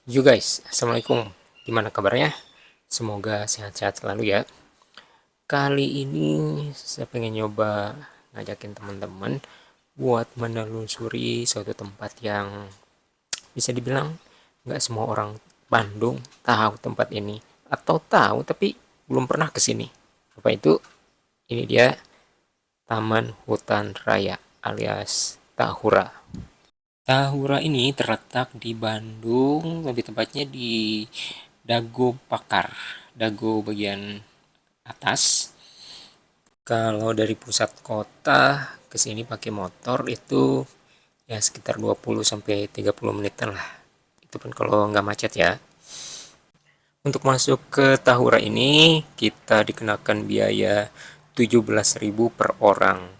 Yo guys, Assalamualaikum. Gimana kabarnya? Semoga sehat-sehat selalu ya. Kali ini saya pengen nyoba ngajakin teman-teman buat menelusuri suatu tempat yang bisa dibilang nggak semua orang Bandung tahu tempat ini. Atau tahu tapi belum pernah ke sini. Apa itu? Ini dia Taman Hutan Raya alias Tahura. Tahura ini terletak di Bandung, lebih tepatnya di Dago Pakar, Dago bagian atas. Kalau dari pusat kota ke sini pakai motor itu ya sekitar 20 sampai 30 menitan lah. Itu pun kalau nggak macet ya. Untuk masuk ke Tahura ini kita dikenakan biaya 17.000 per orang.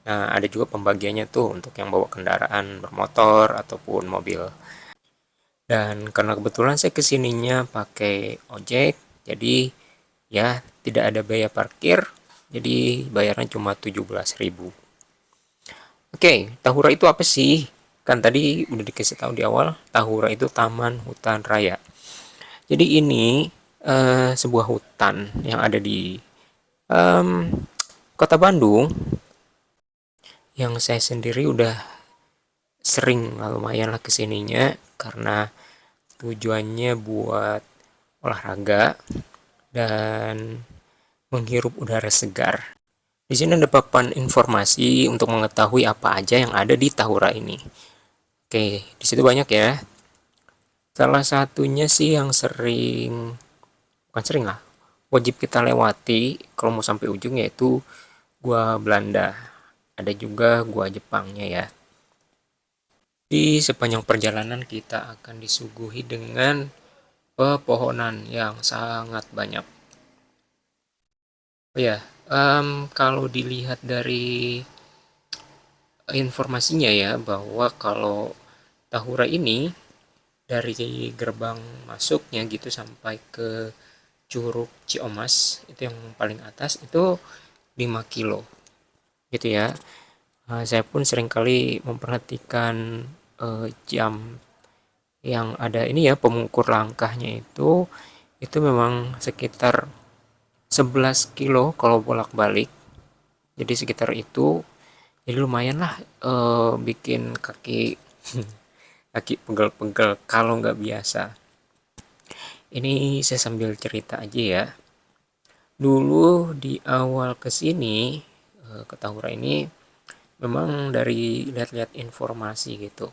Nah, ada juga pembagiannya tuh untuk yang bawa kendaraan bermotor ataupun mobil. Dan karena kebetulan saya kesininya pakai ojek, jadi ya tidak ada biaya parkir, jadi bayaran cuma 17.000. Oke, Tahura itu apa sih? Kan tadi udah dikasih tahu di awal, Tahura itu Taman Hutan Raya. Jadi ini sebuah hutan yang ada di em, kota Bandung, yang saya sendiri udah sering lumayan lah kesininya karena tujuannya buat olahraga dan menghirup udara segar. Di sini ada papan informasi untuk mengetahui apa aja yang ada di Tahura ini. Oke, di situ banyak ya. Salah satunya sih yang sering, bukan sering lah, wajib kita lewati kalau mau sampai ujung yaitu Gua Belanda. Ada juga Gua Jepangnya ya. Di sepanjang perjalanan kita akan disuguhi dengan pepohonan yang sangat banyak. Oh ya, kalau dilihat dari informasinya ya bahwa kalau Tahura ini dari gerbang masuknya gitu sampai ke Curug Ciomas itu yang paling atas itu 5 kilo gitu ya. Saya pun seringkali memperhatikan jam yang ada ini ya pengukur langkahnya itu memang sekitar 11 kilo kalau bolak-balik. Jadi sekitar itu, jadi lumayan lah bikin kaki kaki pegel-pegel kalau nggak biasa. Ini saya sambil cerita aja ya. Dulu di awal kesini ke Tahura ini memang dari lihat-lihat informasi gitu.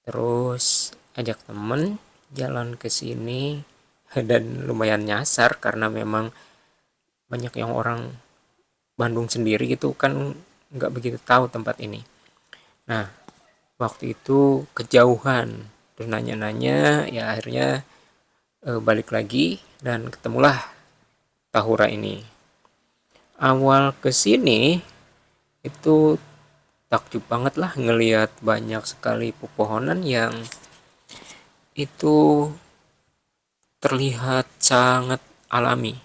Terus ajak temen jalan ke sini dan lumayan nyasar karena memang banyak yang orang Bandung sendiri gitu kan nggak begitu tahu tempat ini. Nah, waktu itu kejauhan terus nanya-nanya ya akhirnya balik lagi dan ketemulah Tahura ini. Awal kesini itu takjub banget lah ngelihat banyak sekali pepohonan yang itu terlihat sangat alami.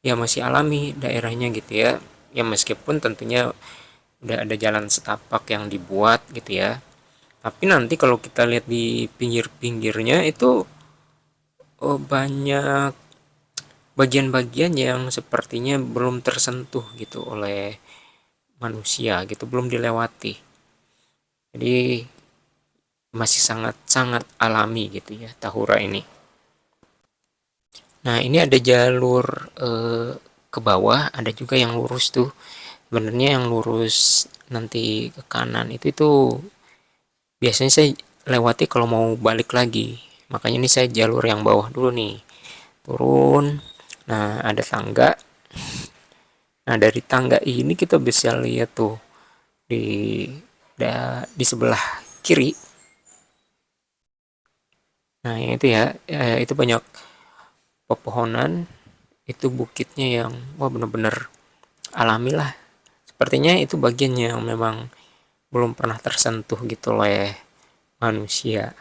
Ya masih alami daerahnya gitu ya. Ya meskipun tentunya udah ada jalan setapak yang dibuat gitu ya. Tapi nanti kalau kita lihat di pinggir-pinggirnya itu banyak bagian-bagian yang sepertinya belum tersentuh gitu oleh manusia gitu, belum dilewati. Jadi masih sangat-sangat alami gitu ya Tahura ini. Nah, ini ada jalur ke bawah, ada juga yang lurus tuh. Sebenarnya yang lurus nanti ke kanan itu biasanya saya lewati kalau mau balik lagi. Makanya ini saya jalur yang bawah dulu nih. Turun. Nah, ada tangga. Nah, dari tangga ini kita bisa lihat tuh di di sebelah kiri. Nah, yang itu ya, itu banyak pepohonan, itu bukitnya yang wah bener-bener alami lah. Sepertinya itu bagian yang memang belum pernah tersentuh gitu oleh manusia.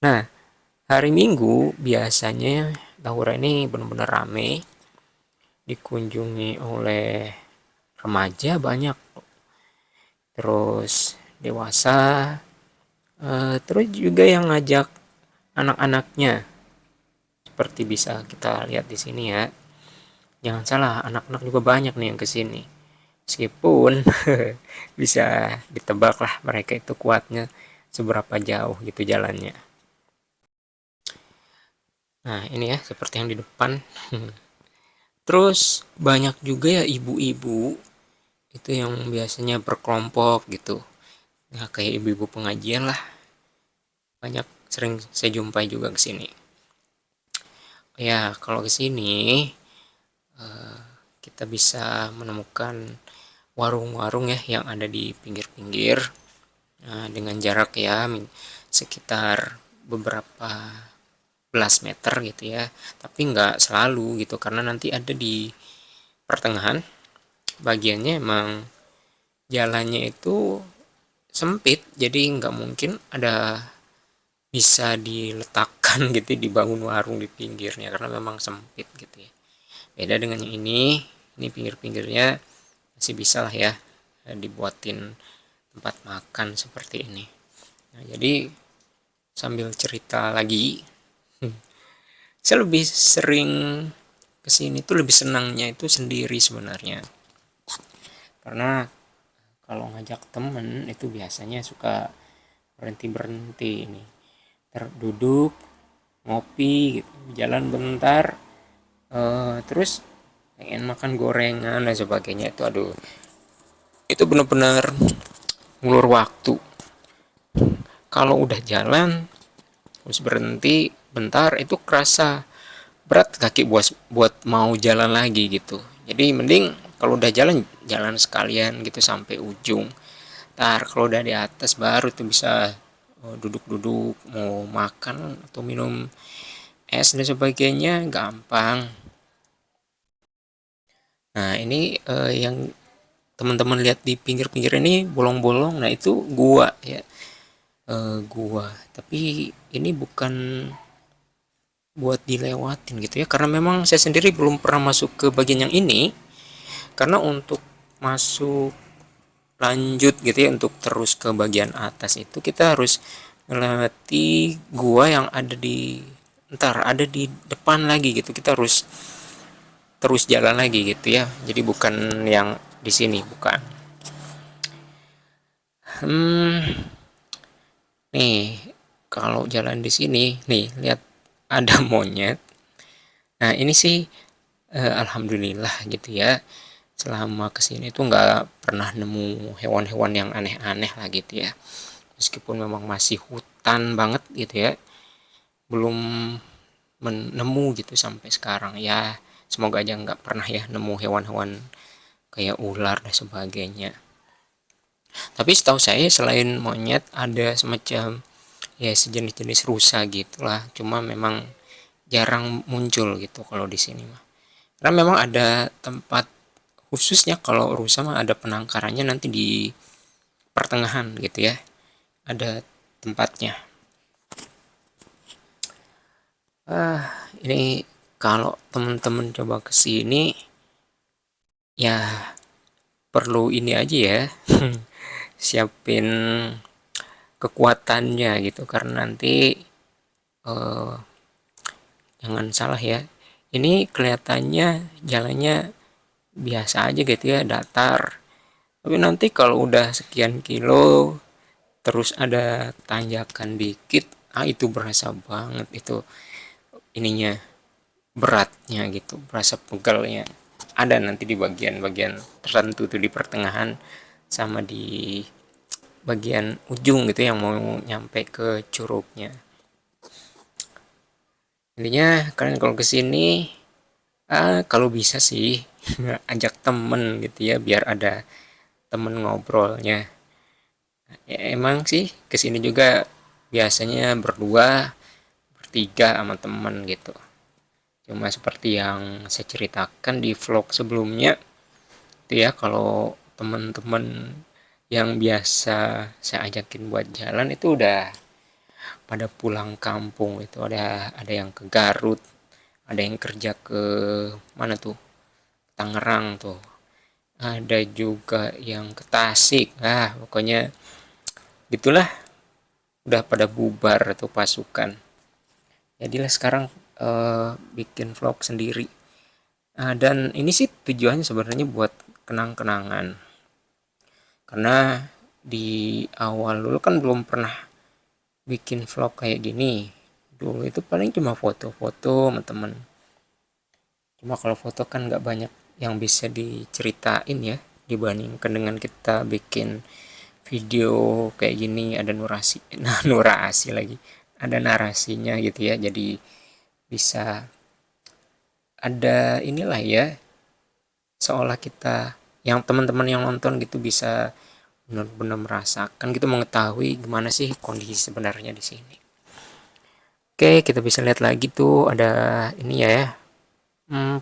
Nah, hari Minggu biasanya Tahura ini benar-benar rame, dikunjungi oleh remaja banyak, terus dewasa, Terus juga yang ngajak anak-anaknya, seperti bisa kita lihat di sini ya. Jangan salah, anak-anak juga banyak nih yang kesini. Meskipun bisa ditebak lah mereka itu kuatnya seberapa jauh gitu jalannya. Nah ini ya seperti yang di depan. Terus banyak juga ya ibu-ibu itu yang biasanya berkelompok gitu. Nah kayak ibu-ibu pengajian lah, banyak sering saya jumpai juga ke sini. Ya kalau ke sini kita bisa menemukan warung-warung ya yang ada di pinggir-pinggir, dengan jarak ya sekitar beberapa belas meter gitu ya, tapi nggak selalu gitu karena nanti ada di pertengahan bagiannya emang jalannya itu sempit, jadi nggak mungkin ada bisa diletakkan gitu dibangun warung di pinggirnya karena memang sempit gitu ya. Beda dengan yang ini pinggir-pinggirnya masih bisa lah ya dibuatin tempat makan seperti ini. Nah, jadi sambil cerita lagi, saya lebih sering kesini tuh lebih senangnya itu sendiri sebenarnya. Karena kalau ngajak temen itu biasanya suka berhenti-berhenti ini. Terduduk, ngopi gitu, jalan bentar, terus pengen makan gorengan dan sebagainya itu aduh. Itu benar-benar ngulur waktu. Kalau udah jalan terus berhenti bentar itu kerasa berat kaki buat buat mau jalan lagi gitu. Jadi mending kalau udah jalan jalan sekalian gitu sampai ujung. Ntar kalau udah di atas baru tuh bisa duduk-duduk mau makan atau minum es dan sebagainya gampang. Nah ini yang teman-teman lihat di pinggir-pinggir ini bolong-bolong. Nah itu gua ya, gua. Tapi ini bukan buat dilewatin gitu ya karena memang saya sendiri belum pernah masuk ke bagian yang ini, karena untuk masuk lanjut gitu ya untuk terus ke bagian atas itu kita harus melewati gua yang ada di ada di depan lagi gitu, kita harus terus jalan lagi gitu ya, jadi bukan yang di sini bukan. hmm, Nih kalau jalan di sini nih lihat ada monyet. Nah ini sih alhamdulillah gitu ya, selama kesini tuh nggak pernah nemu hewan-hewan yang aneh-aneh lah gitu ya, meskipun memang masih hutan banget gitu ya, belum menemu gitu sampai sekarang ya. Semoga aja nggak pernah ya nemu hewan-hewan kayak ular dan sebagainya. Tapi setahu saya selain monyet ada semacam ya sejenis-jenis rusa gitulah, cuma memang jarang muncul gitu kalau di sini mah. Karena memang ada tempat khususnya kalau rusa mah, ada penangkarannya nanti di pertengahan gitu ya. Ada tempatnya. Ini kalau teman-teman coba ke sini ya perlu ini aja ya. Siapin kekuatannya gitu karena nanti eh, jangan salah ya. Ini kelihatannya jalannya biasa aja gitu ya, datar. Tapi nanti kalau udah sekian kilo terus ada tanjakan dikit, itu berasa banget itu ininya, beratnya gitu, berasa pegalnya. Ada nanti di bagian-bagian tertentu tuh di pertengahan sama di bagian ujung gitu yang mau nyampe ke curugnya. Intinya kalian kalau kesini kalau bisa sih ajak temen gitu ya biar ada temen ngobrolnya. Ya, emang sih kesini juga biasanya berdua bertiga sama temen gitu, cuma seperti yang saya ceritakan di vlog sebelumnya itu ya, kalau temen-temen yang biasa saya ajakin buat jalan itu udah pada pulang kampung, itu ada yang ke Garut, ada yang kerja ke mana tuh, Tangerang tuh, ada juga yang ke Tasik, pokoknya gitulah, udah pada bubar atau pasukan. Jadilah sekarang bikin vlog sendiri. Dan ini sih tujuannya sebenarnya buat kenang-kenangan. Karena di awal dulu kan belum pernah bikin vlog kayak gini. Dulu itu paling cuma foto-foto sama temen. Cuma kalau foto kan nggak banyak yang bisa diceritain ya, dibandingkan dengan kita bikin video kayak gini ada nurasi, nah nurasi lagi, ada narasinya gitu ya. Jadi bisa ada inilah ya, seolah kita yang teman-teman yang nonton gitu bisa benar-benar merasakan gitu, mengetahui gimana sih kondisi sebenarnya di sini. Oke, kita bisa lihat lagi tuh ada ini ya,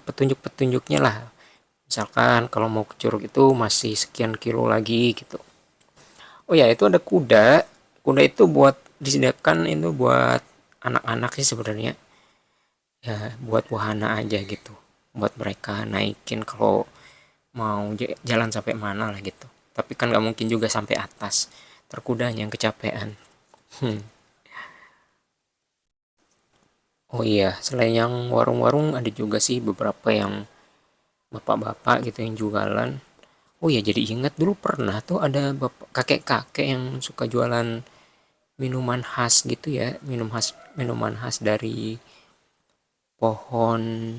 petunjuk-petunjuknya lah. Misalkan kalau mau ke Curug itu masih sekian kilo lagi gitu. Oh ya, itu ada kuda. Kuda itu buat disediakan itu buat anak-anak sih sebenarnya. Ya, buat wahana aja gitu. Buat mereka naikin kalau mau jalan sampai mana lah gitu. Tapi kan nggak mungkin juga sampai atas. Terkudanya yang kecapean. Hmm. Oh iya, selain yang warung-warung ada juga sih beberapa yang bapak-bapak gitu yang jualan. Oh ya, jadi ingat dulu pernah tuh ada bapak kakek-kakek yang suka jualan minuman khas gitu ya, minuman khas dari pohon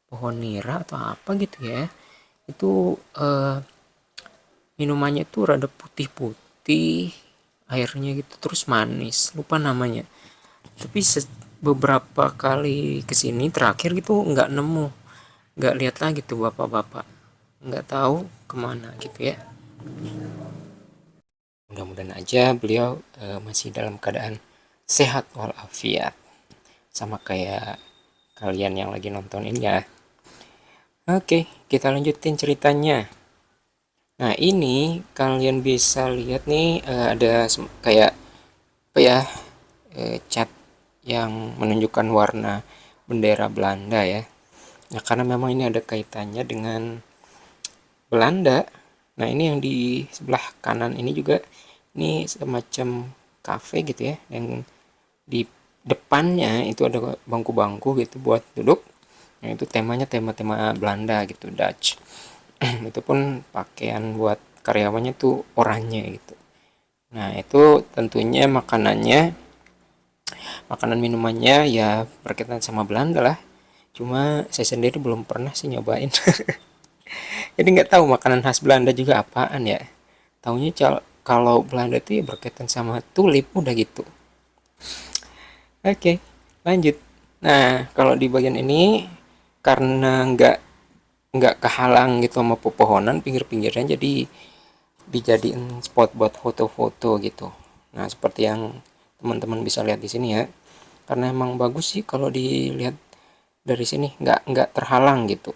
pohon nira atau apa gitu ya. Itu minumannya tuh rada putih-putih, airnya gitu terus manis. Lupa namanya. Tapi beberapa kali kesini terakhir gitu nggak nemu, nggak lihat lagi tuh bapak-bapak, nggak tahu kemana gitu ya. Mudah-mudahan aja beliau masih dalam keadaan sehat walafiat, sama kayak kalian yang lagi nonton ini ya. Oke, kita lanjutin ceritanya. Nah, ini kalian bisa lihat nih, ada kayak apa ya, cat yang menunjukkan warna bendera Belanda ya. Nah, karena memang ini ada kaitannya dengan Belanda. Nah, ini yang di sebelah kanan ini juga, ini semacam cafe gitu ya, yang di depannya itu ada bangku-bangku gitu buat duduk. Nah, itu temanya tema-tema Belanda gitu, Dutch. Itu pun pakaian buat karyawannya tuh oranye gitu. Nah, itu tentunya makanan minumannya ya berkaitan sama Belanda lah. Cuma saya sendiri belum pernah sih nyobain. Jadi nggak tahu makanan khas Belanda juga apaan ya. Taunya kalau Belanda tuh ya berkaitan sama tulip udah gitu. Oke, lanjut. Nah, kalau di bagian ini karena nggak kehalang gitu sama pepohonan pinggir-pinggirnya, jadi dijadiin spot buat foto-foto gitu. Nah, seperti yang teman-teman bisa lihat di sini ya. Karena emang bagus sih kalau dilihat dari sini, nggak terhalang gitu.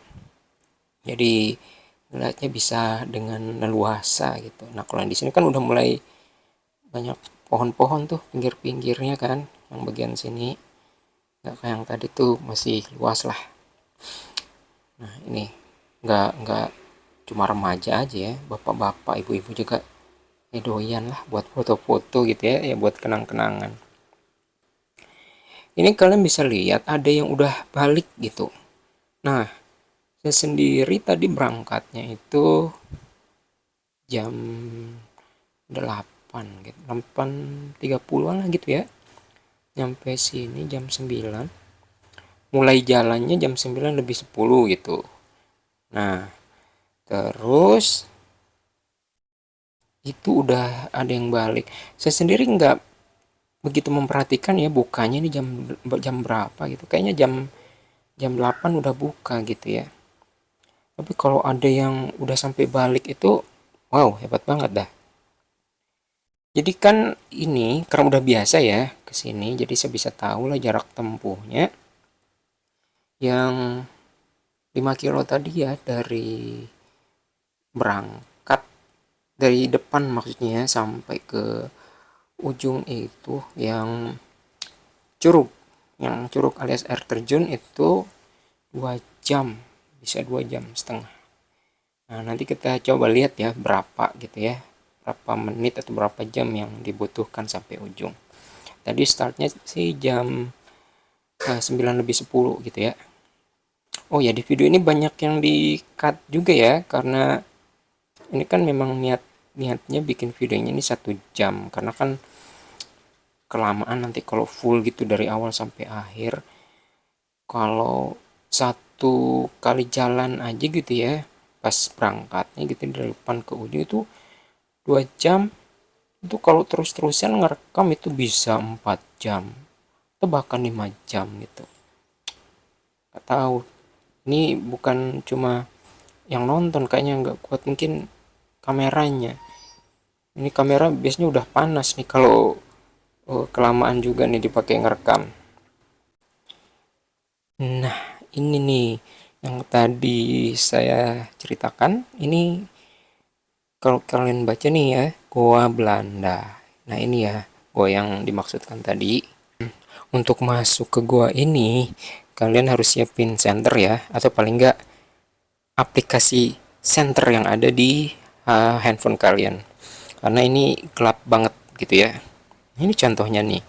Jadi ngeliatnya bisa dengan leluasa gitu. Nah, kalau yang di sini kan udah mulai banyak pohon-pohon tuh pinggir-pinggirnya kan, yang bagian sini nggak kayak yang tadi tuh masih luas lah. Nah, ini nggak cuma remaja aja ya, bapak-bapak ibu-ibu juga doyan lah buat foto-foto gitu ya, ya buat kenang-kenangan. Ini kalian bisa lihat ada yang udah balik gitu. Nah, saya sendiri tadi berangkatnya itu jam 8 gitu, 8.30-an lah gitu ya. Nyampe sini jam 9. Mulai jalannya jam 9 lebih 10 gitu. Nah, terus itu udah ada yang balik. Saya sendiri nggak begitu memperhatikan ya bukanya ini jam jam berapa gitu. Kayaknya jam jam 8 udah buka gitu ya. Tapi kalau ada yang udah sampai balik itu, wow, hebat banget dah. Jadi kan ini karena udah biasa ya ke sini, jadi saya bisa tahu lah jarak tempuhnya yang 5 kilo tadi ya, dari berangkat dari depan maksudnya sampai ke ujung itu yang curug, alias air terjun itu 2 jam, bisa 2 jam setengah. Nah, nanti kita coba lihat ya berapa gitu ya, berapa menit atau berapa jam yang dibutuhkan sampai ujung. Tadi startnya sih jam 9:10 gitu ya. Oh ya, di video ini banyak yang di cut juga ya, karena ini kan memang niatnya bikin videonya ini 1 jam, karena kan kelamaan nanti kalau full gitu dari awal sampai akhir. Kalau satu kali jalan aja gitu ya, pas berangkatnya gitu dari depan ke ujung itu 2 jam. Itu kalau terus-terusan ngerekam itu bisa 4 jam atau bahkan 5 jam gitu. Gak tahu, ini bukan cuma yang nonton kayaknya nggak kuat, mungkin kameranya. Ini kamera biasanya udah panas nih kalau kelamaan juga nih dipakai ngerekam. Nah, ini nih yang tadi saya ceritakan. Ini kalau kalian baca nih ya, Goa Belanda. Nah, ini ya goa yang dimaksudkan tadi. Untuk masuk ke goa ini, kalian harus siapin senter ya, atau paling nggak aplikasi senter yang ada di handphone kalian. Karena ini gelap banget gitu ya. Ini contohnya nih.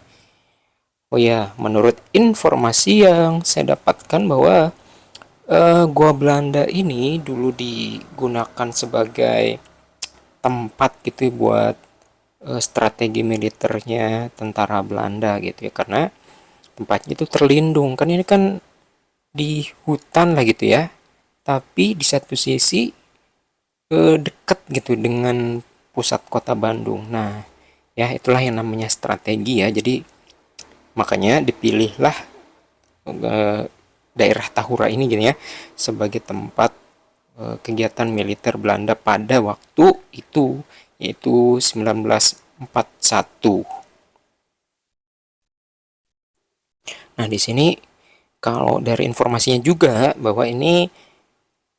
Oh ya, menurut informasi yang saya dapatkan bahwa gua Belanda ini dulu digunakan sebagai tempat gitu buat strategi militernya tentara Belanda gitu ya, karena tempatnya itu terlindung kan, ini kan di hutan lah gitu ya, tapi di satu sisi dekat gitu dengan pusat kota Bandung. Nah ya, itulah yang namanya strategi ya. Jadi makanya dipilihlah eh, daerah Tahura ini gini ya, sebagai tempat kegiatan militer Belanda pada waktu itu, yaitu 1941. Nah, di sini kalau dari informasinya juga bahwa ini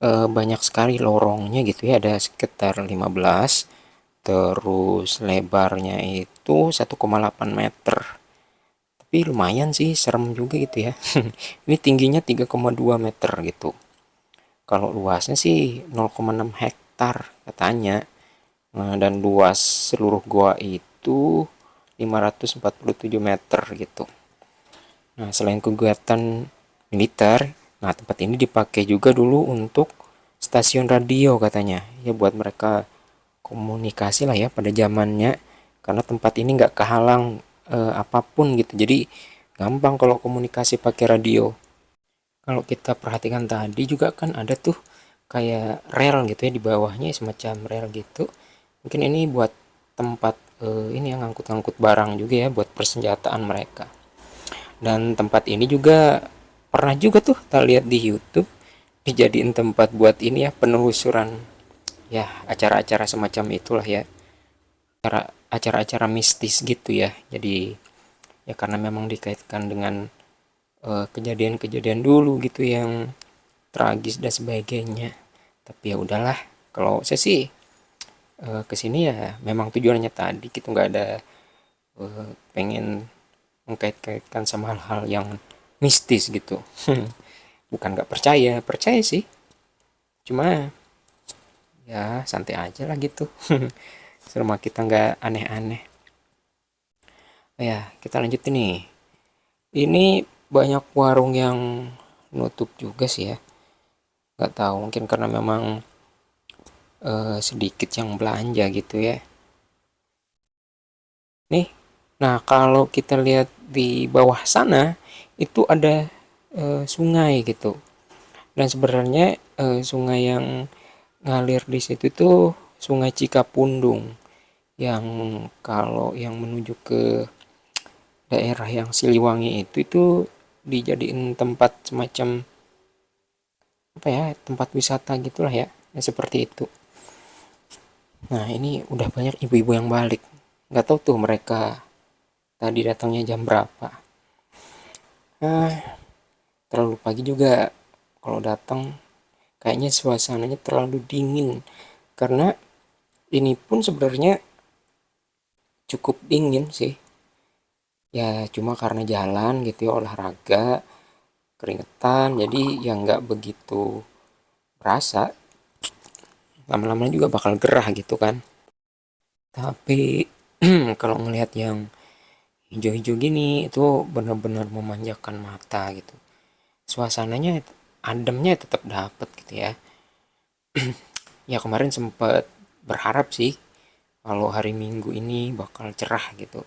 banyak sekali lorongnya gitu ya, ada sekitar 15, terus lebarnya itu 1,8 meter. Tapi lumayan sih, serem juga gitu ya. Ini tingginya 3,2 meter gitu. Kalau luasnya sih 0,6 hektar katanya. Dan luas seluruh gua itu 547 meter gitu. Nah, selain kegiatan militer, nah tempat ini dipakai juga dulu untuk stasiun radio katanya. Ya buat mereka komunikasi lah ya pada zamannya. Karena tempat ini nggak kehalang apapun gitu. Jadi gampang kalau komunikasi pakai radio. Kalau kita perhatikan tadi juga kan ada tuh kayak rel gitu ya, di bawahnya semacam rel gitu. Mungkin ini buat tempat ini yang ngangkut-ngangkut barang juga ya, buat persenjataan mereka. Dan tempat ini juga pernah juga tuh kita lihat di YouTube dijadiin tempat buat ini ya, penelusuran ya, acara-acara semacam itulah ya, acara-acara mistis gitu ya. Jadi ya karena memang dikaitkan dengan kejadian-kejadian dulu gitu yang tragis dan sebagainya. Tapi ya udahlah, kalau saya sih kesini ya memang tujuannya tadi gitu, nggak ada pengen mengkait-kaitkan sama hal-hal yang mistis gitu. Bukan nggak percaya, percaya sih, cuma ya santai aja lah gitu. Selama kita nggak aneh-aneh. Ya, kita lanjutin nih. Ini banyak warung yang nutup juga sih ya. Nggak tahu, mungkin karena memang sedikit yang belanja gitu ya. Nih, nah kalau kita lihat di bawah sana itu ada sungai gitu. Dan sebenarnya sungai yang ngalir di situ tuh Sungai Cikapundung, yang kalau yang menuju ke daerah yang Siliwangi itu dijadiin tempat semacam apa ya, tempat wisata gitulah ya, ya seperti itu. Nah ini udah banyak ibu-ibu yang balik, nggak tahu tuh mereka tadi datangnya jam berapa. Nah, terlalu pagi juga kalau datang, kayaknya suasananya terlalu dingin, karena ini pun sebenarnya cukup dingin sih ya, cuma karena jalan gitu ya, olahraga, keringetan, jadi ya nggak begitu berasa, lama-lama juga bakal gerah gitu kan. Tapi kalau ngelihat yang hijau-hijau gini itu benar-benar memanjakan mata gitu. Suasananya ademnya tetap dapet gitu ya. Ya kemarin sempet berharap sih kalau hari Minggu ini bakal cerah gitu.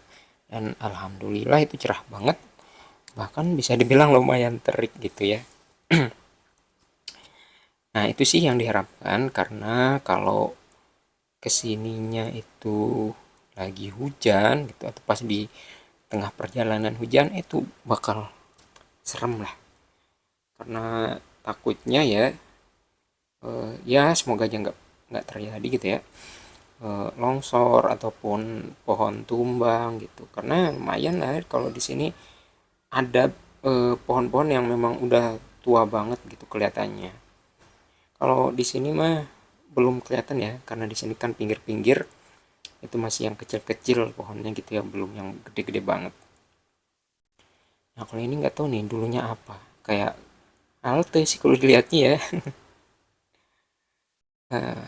Dan alhamdulillah itu cerah banget. Bahkan bisa dibilang lumayan terik gitu ya. Nah itu sih yang diharapkan, karena kalau kesininya itu lagi hujan gitu atau pas di tengah perjalanan hujan itu bakal serem lah, karena takutnya ya, ya semoga aja nggak terjadi gitu ya, longsor ataupun pohon tumbang gitu, karena lumayan lah kalau di sini ada pohon-pohon yang memang udah tua banget gitu kelihatannya. Kalau di sini mah belum kelihatan ya, karena di sini kan pinggir-pinggir itu masih yang kecil-kecil pohonnya gitu ya, belum yang gede-gede banget. Nah kalau ini nggak tahu nih dulunya apa, kayak halte sih kalau dilihatnya ya. Nah,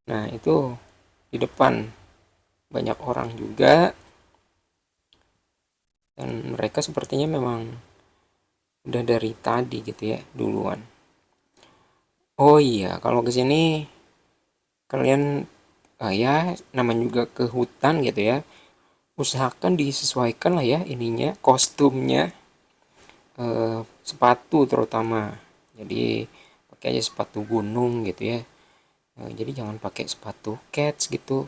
nah itu di depan banyak orang juga, dan mereka sepertinya memang udah dari tadi gitu ya duluan. Oh iya, kalau ke sini kalian, ya namanya juga ke hutan gitu ya, usahakan disesuaikan lah ya ininya, kostumnya, sepatu terutama. Jadi pakai aja sepatu gunung gitu ya. Jadi jangan pakai sepatu kets gitu.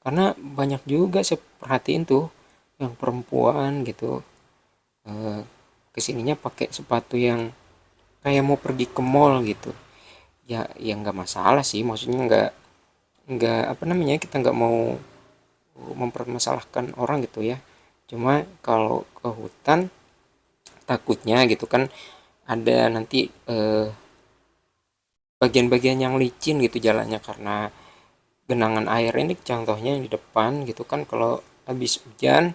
Karena banyak juga saya perhatiin tuh yang perempuan gitu, eh, kesininya pakai sepatu yang kayak mau pergi ke mall gitu. Ya, ya nggak masalah sih, maksudnya nggak apa namanya, kita nggak mau mempermasalahkan orang gitu ya. Cuma kalau ke hutan takutnya gitu kan ada nanti bagian-bagian yang licin gitu jalannya, karena genangan air ini contohnya yang di depan gitu kan, kalau habis hujan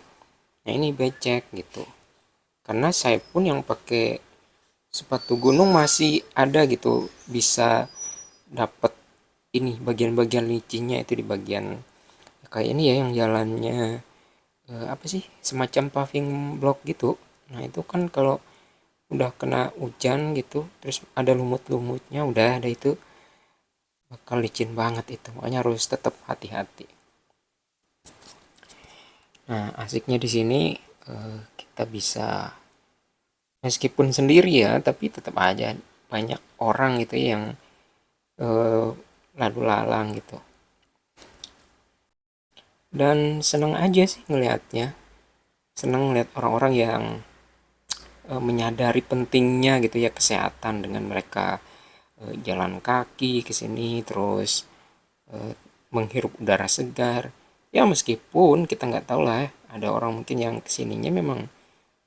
nah ini becek gitu. Karena saya pun yang pakai sepatu gunung masih ada gitu, bisa dapat ini bagian-bagian licinnya itu di bagian kayak ini ya, yang jalannya apa sih, semacam paving block gitu. Nah itu kan kalau udah kena hujan gitu terus ada lumut-lumutnya, udah ada itu bakal licin banget itu, makanya harus tetap hati-hati. Nah asiknya di sini, kita bisa meskipun sendiri ya tapi tetap aja banyak orang gitu yang eh, lalu lalang gitu, dan seneng aja sih ngelihatnya, seneng ngeliat orang-orang yang menyadari pentingnya gitu ya kesehatan dengan mereka jalan kaki ke sini, terus eh, menghirup udara segar. Ya meskipun kita nggak tahu lah, ada orang mungkin yang kesininya memang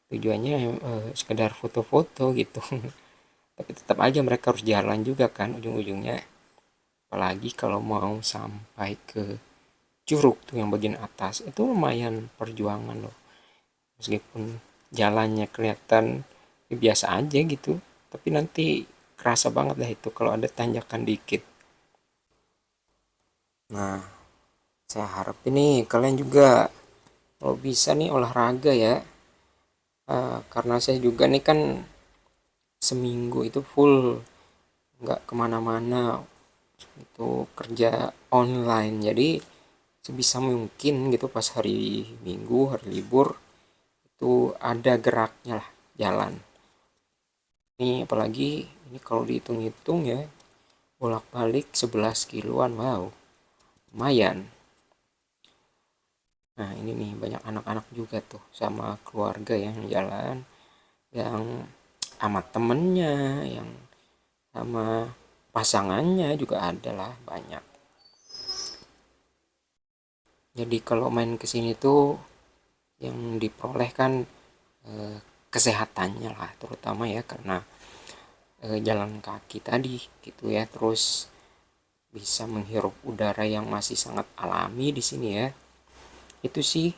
tujuannya sekedar foto-foto gitu. Tapi tetap aja mereka harus jalan juga kan ujung-ujungnya. Apalagi kalau mau sampai ke curug tuh yang bagian atas itu lumayan perjuangan loh. Meskipun jalannya kelihatan ya biasa aja gitu, tapi nanti kerasa banget lah itu kalau ada tanjakan dikit. Nah, saya harap ini kalian juga kalau bisa nih olahraga ya. Karena saya juga nih kan seminggu itu full nggak kemana-mana, itu kerja online. Jadi sebisa mungkin gitu pas hari Minggu, hari libur itu ada geraknya lah, jalan. Ini apalagi ini kalau dihitung-hitung ya, bolak-balik 11 kiloan, wow, lumayan. Nah ini nih banyak anak-anak juga tuh sama keluarga yang jalan, yang sama temennya, yang sama pasangannya juga ada lah banyak. Jadi kalau main kesini tuh yang diperoleh kan eh, kesehatannya lah terutama ya, karena jalan kaki tadi gitu ya, terus bisa menghirup udara yang masih sangat alami di sini ya. Itu sih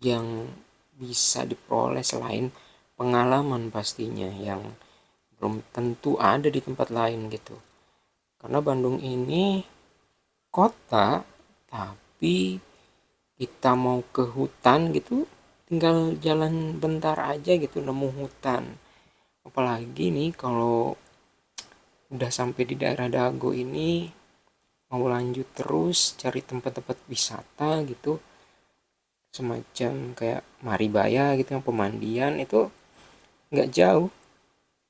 yang bisa diperoleh selain pengalaman pastinya yang belum tentu ada di tempat lain gitu. Karena Bandung ini kota, tapi kita mau ke hutan gitu, tinggal jalan bentar aja gitu nemu hutan. Apalagi nih kalau udah sampai di daerah Dago ini, mau lanjut terus cari tempat-tempat wisata gitu, semacam kayak Maribaya gitu yang pemandian itu nggak jauh,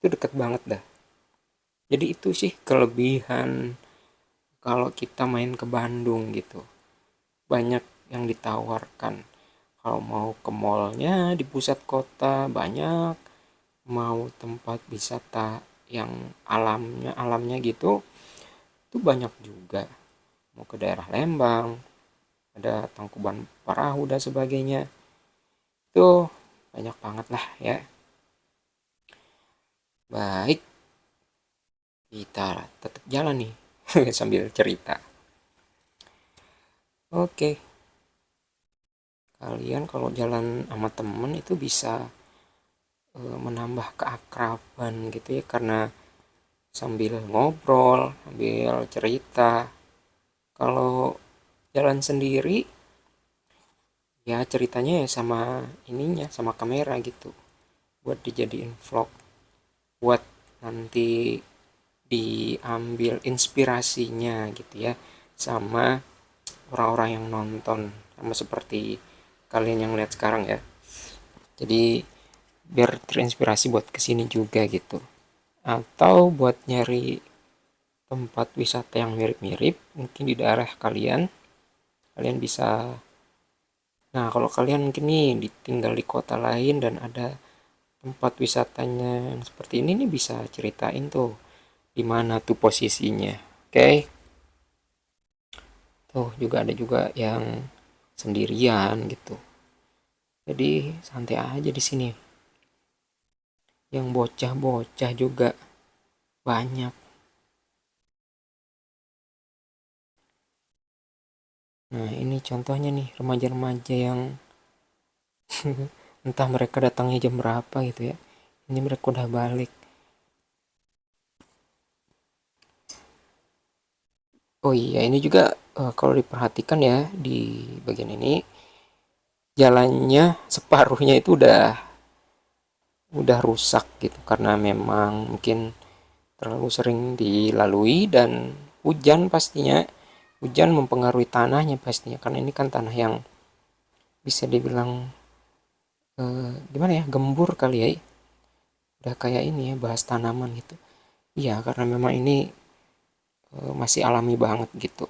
itu deket banget dah. Jadi itu sih kelebihan kalau kita main ke Bandung gitu, banyak yang ditawarkan. Kalau mau ke mallnya di pusat kota banyak, mau tempat wisata yang alamnya gitu itu banyak juga. Mau ke daerah Lembang, ada Tangkuban Parahu dan sebagainya, itu banyak banget lah ya. Baik, kita tetap jalan nih sambil cerita. Oke, kalian kalau jalan sama temen itu bisa menambah keakraban gitu ya, karena sambil ngobrol, sambil cerita. Kalau jalan sendiri ya ceritanya ya sama ininya, sama kamera gitu, buat dijadiin vlog, buat nanti diambil inspirasinya gitu ya, sama orang-orang yang nonton, sama seperti kalian yang lihat sekarang ya. Jadi biar terinspirasi buat kesini juga gitu, atau buat nyari tempat wisata yang mirip-mirip mungkin di daerah kalian. Kalian bisa, nah kalau kalian mungkin nih tinggal di kota lain dan ada tempat wisatanya yang seperti ini nih, bisa ceritain tuh di mana tuh posisinya. Oke, tuh juga ada juga yang sendirian gitu, jadi santai aja di sini. Yang bocah-bocah juga banyak. Nah ini contohnya nih remaja-remaja yang entah mereka datangnya jam berapa gitu ya, ini mereka udah balik. Oh iya, ini juga kalau diperhatikan ya di bagian ini, jalannya separuhnya itu udah rusak gitu, karena memang mungkin terlalu sering dilalui dan hujan pastinya. Hujan mempengaruhi tanahnya pastinya, karena ini kan tanah yang bisa dibilang gimana ya, gembur kali ya. Udah kayak ini ya, bahas tanaman gitu. Iya, karena memang ini masih alami banget gitu.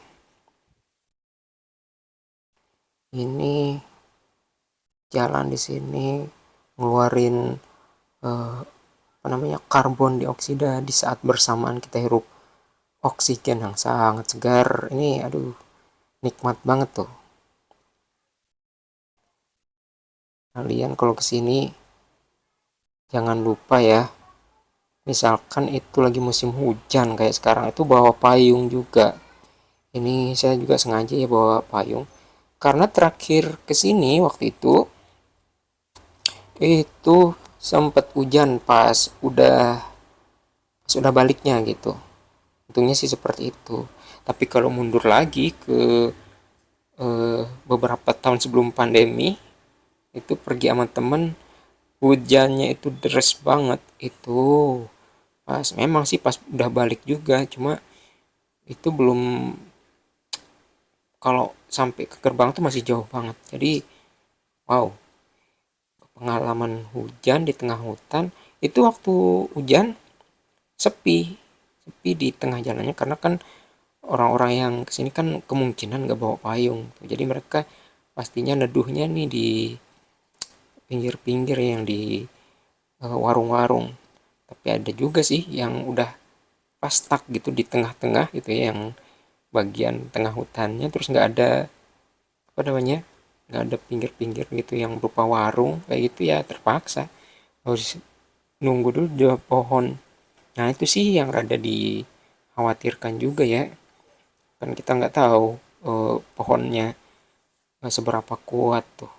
Ini jalan di sini ngeluarin eh, apa namanya, karbon dioksida di saat bersamaan kita hirup oksigen yang sangat segar. Ini aduh, nikmat banget tuh. Kalian kalau kesini jangan lupa ya, misalkan itu lagi musim hujan kayak sekarang, itu bawa payung juga. Ini saya juga sengaja ya bawa payung, karena terakhir kesini waktu itu sempet hujan pas udah baliknya gitu. Untungnya sih seperti itu. Tapi kalau mundur lagi ke beberapa tahun sebelum pandemi, itu pergi sama temen, hujannya itu deres banget. Itu pas memang sih pas udah balik juga, cuma itu belum, kalau sampai ke gerbang tuh masih jauh banget. Jadi wow, pengalaman hujan di tengah hutan itu, waktu hujan sepi, sepi di tengah jalannya, karena kan orang-orang yang kesini kan kemungkinan nggak bawa payung, jadi mereka pastinya neduhnya nih di pinggir-pinggir yang di warung-warung. Tapi ada juga sih yang udah pas stuck gitu di tengah-tengah gitu ya, yang bagian tengah hutannya, terus nggak ada apa namanya, nggak ada pinggir-pinggir gitu yang berupa warung kayak gitu ya, terpaksa harus nunggu dulu di bawah pohon. Nah itu sih yang rada dikhawatirkan juga ya, kan kita nggak tahu pohonnya seberapa kuat tuh.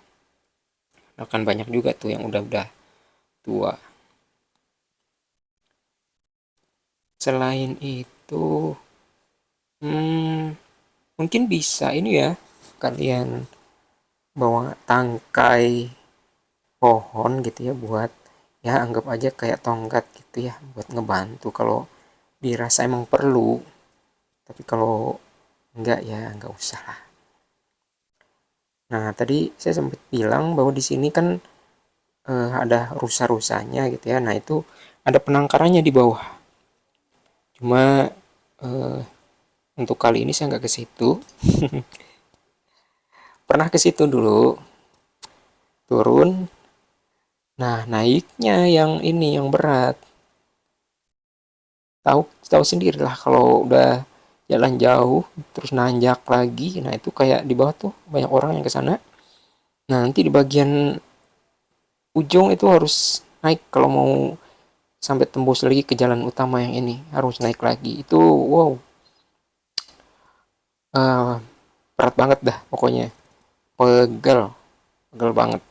Akan banyak juga tuh yang udah tua. Selain itu, hmm, mungkin bisa ini ya, kalian bawa tangkai pohon gitu ya buat ya anggap aja kayak tongkat gitu ya buat ngebantu kalau dirasa emang perlu. Tapi kalau enggak ya enggak usah lah. Nah, tadi saya sempat bilang bahwa di sini kan ada rusa-rusanya gitu ya. Nah, itu ada penangkarannya di bawah. Cuma eh, untuk kali ini saya nggak ke situ. Pernah ke situ dulu, turun. Nah, naiknya yang ini yang berat. Tahu tahu sendiri lah kalau udah jalan jauh terus nanjak lagi. Nah, itu kayak di bawah tuh banyak orang yang ke sana. Nah, nanti di bagian ujung itu harus naik kalau mau sampai tembus lagi ke jalan utama yang ini harus naik lagi itu wow, eh, berat banget dah pokoknya, pegel pegel banget.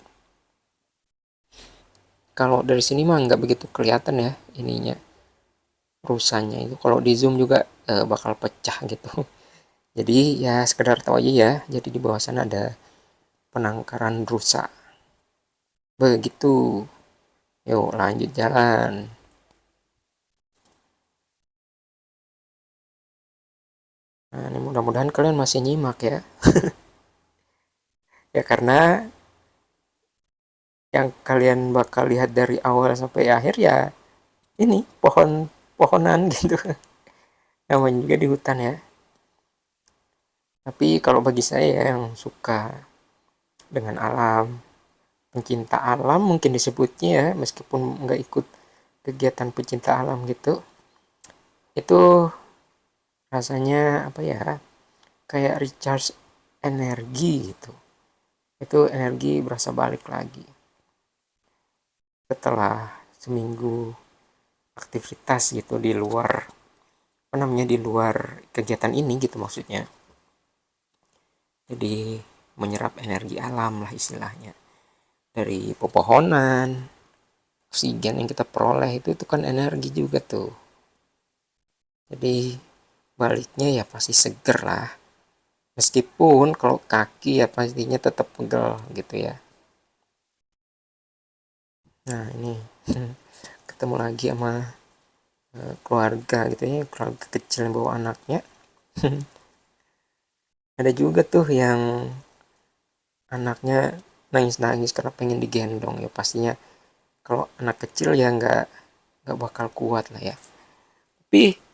Kalau dari sini mah nggak begitu kelihatan ya ininya rusanya itu, kalau di zoom juga bakal pecah gitu. Jadi ya sekedar tahu aja ya, jadi di bawah sana ada penangkaran rusa begitu. Yuk lanjut jalan. Nah, ini mudah-mudahan kalian masih nyimak ya, ya karena yang kalian bakal lihat dari awal sampai akhir ya ini pohon-pohonan gitu. Namanya juga di hutan ya. Tapi kalau bagi saya yang suka dengan alam, pencinta alam mungkin disebutnya ya, meskipun nggak ikut kegiatan pencinta alam gitu, itu rasanya apa ya, kayak recharge energi gitu. Itu energi berasa balik lagi setelah seminggu aktivitas gitu di luar, apa namanya, di luar kegiatan ini gitu maksudnya. Jadi menyerap energi alam lah istilahnya, dari pepohonan, oksigen yang kita peroleh itu kan energi juga tuh. Jadi baliknya ya pasti seger lah, meskipun kalau kaki ya pastinya tetap pegel gitu ya. Nah ini ketemu lagi sama keluarga gitu ya, keluarga kecil yang bawa anaknya. Ada juga tuh yang anaknya nangis-nangis karena pengen digendong, ya pastinya kalau anak kecil ya nggak bakal kuat lah ya. Tapi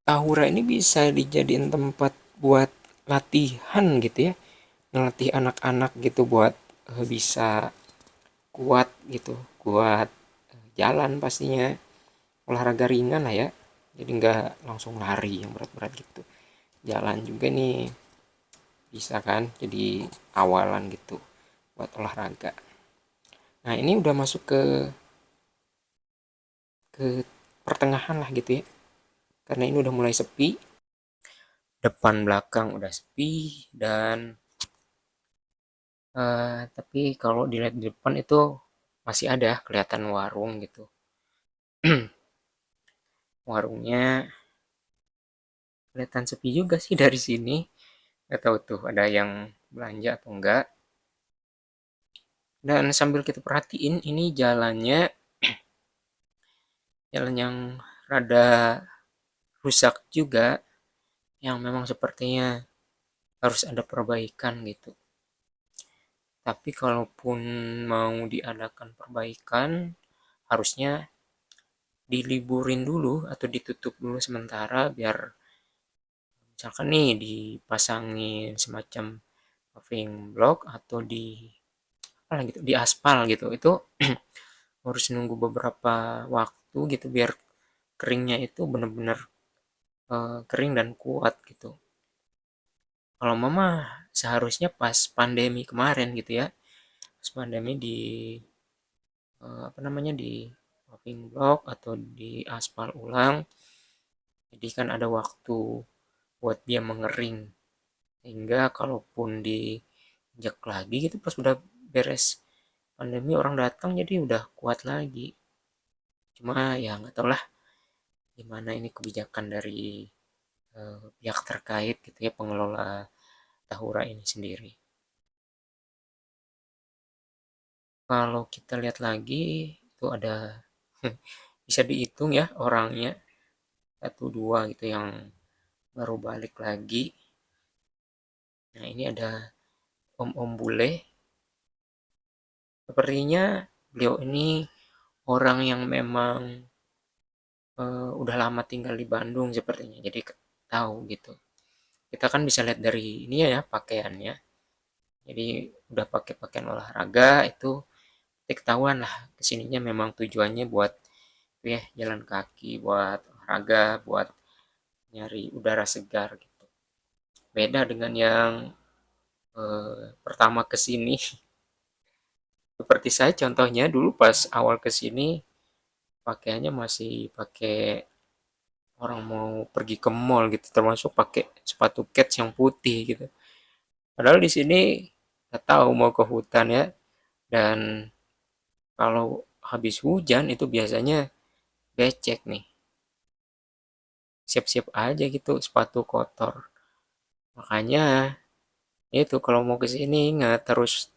Tahura ini bisa dijadiin tempat buat latihan gitu ya, ngelatih anak-anak gitu buat bisa kuat gitu, kuat jalan pastinya, olahraga ringan lah ya. Jadi nggak langsung lari yang berat-berat gitu. Jalan juga nih bisa kan, jadi awalan gitu buat olahraga. Nah ini udah masuk ke pertengahan lah gitu ya, karena ini udah mulai sepi. Depan belakang udah sepi dan tapi kalau dilihat di depan itu masih ada kelihatan warung gitu. Warungnya kelihatan sepi juga sih dari sini. Nggak tahu tuh ada yang belanja atau enggak. Dan sambil kita perhatiin ini jalannya, jalan yang rada rusak juga, yang memang sepertinya harus ada perbaikan gitu. Tapi kalaupun mau diadakan perbaikan, harusnya diliburin dulu atau ditutup dulu sementara, biar misalkan nih dipasangin semacam paving block atau di apa gitu, di aspal gitu. Itu harus nunggu beberapa waktu gitu biar keringnya itu benar-benar kering dan kuat gitu. Kalau mama seharusnya pas pandemi kemarin gitu ya, pas pandemi di apa namanya, di paving block atau di aspal ulang, jadi kan ada waktu buat dia mengering, sehingga kalaupun diinjak lagi gitu pas udah beres pandemi orang datang jadi udah kuat lagi. Cuma ya nggak tau lah gimana ini kebijakan dari pihak terkait gitu ya, pengelola Tahura ini sendiri. Kalau kita lihat lagi itu ada bisa dihitung ya orangnya, satu dua gitu yang baru balik lagi. Nah ini ada om-om bule, sepertinya beliau ini orang yang memang udah lama tinggal di Bandung sepertinya, jadi tahu gitu. Kita kan bisa lihat dari ini ya pakaiannya, jadi udah pakai pakaian olahraga itu ketahuan lah kesininya memang tujuannya buat ya jalan kaki, buat olahraga, buat nyari udara segar gitu. Beda dengan yang pertama kesini. Seperti saya contohnya dulu pas awal kesini pakaiannya masih pakai orang mau pergi ke mall gitu, termasuk pakai sepatu kets yang putih gitu. Padahal di sini nggak tahu mau ke hutan ya, dan kalau habis hujan itu biasanya becek nih, siap-siap aja gitu sepatu kotor. Makanya itu kalau mau ke sini ingat terus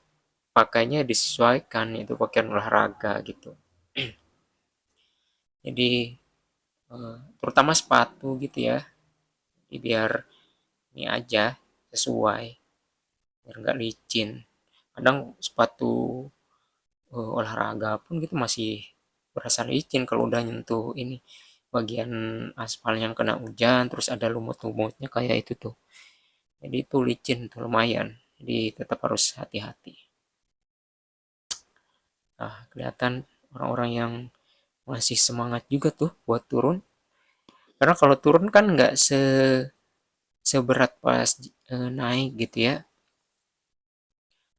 pakainya disesuaikan, itu pakaian olahraga gitu. Jadi terutama sepatu gitu ya, jadi biar ini aja sesuai, biar nggak licin. Kadang sepatu olahraga pun gitu masih berasa licin kalau udah nyentuh ini bagian aspal yang kena hujan, terus ada lumut-lumutnya kayak itu tuh. Jadi itu licin tuh lumayan. Jadi tetap harus hati-hati. Nah, kelihatan orang-orang yang masih semangat juga tuh buat turun. Karena kalau turun kan nggak seberat pas naik gitu ya.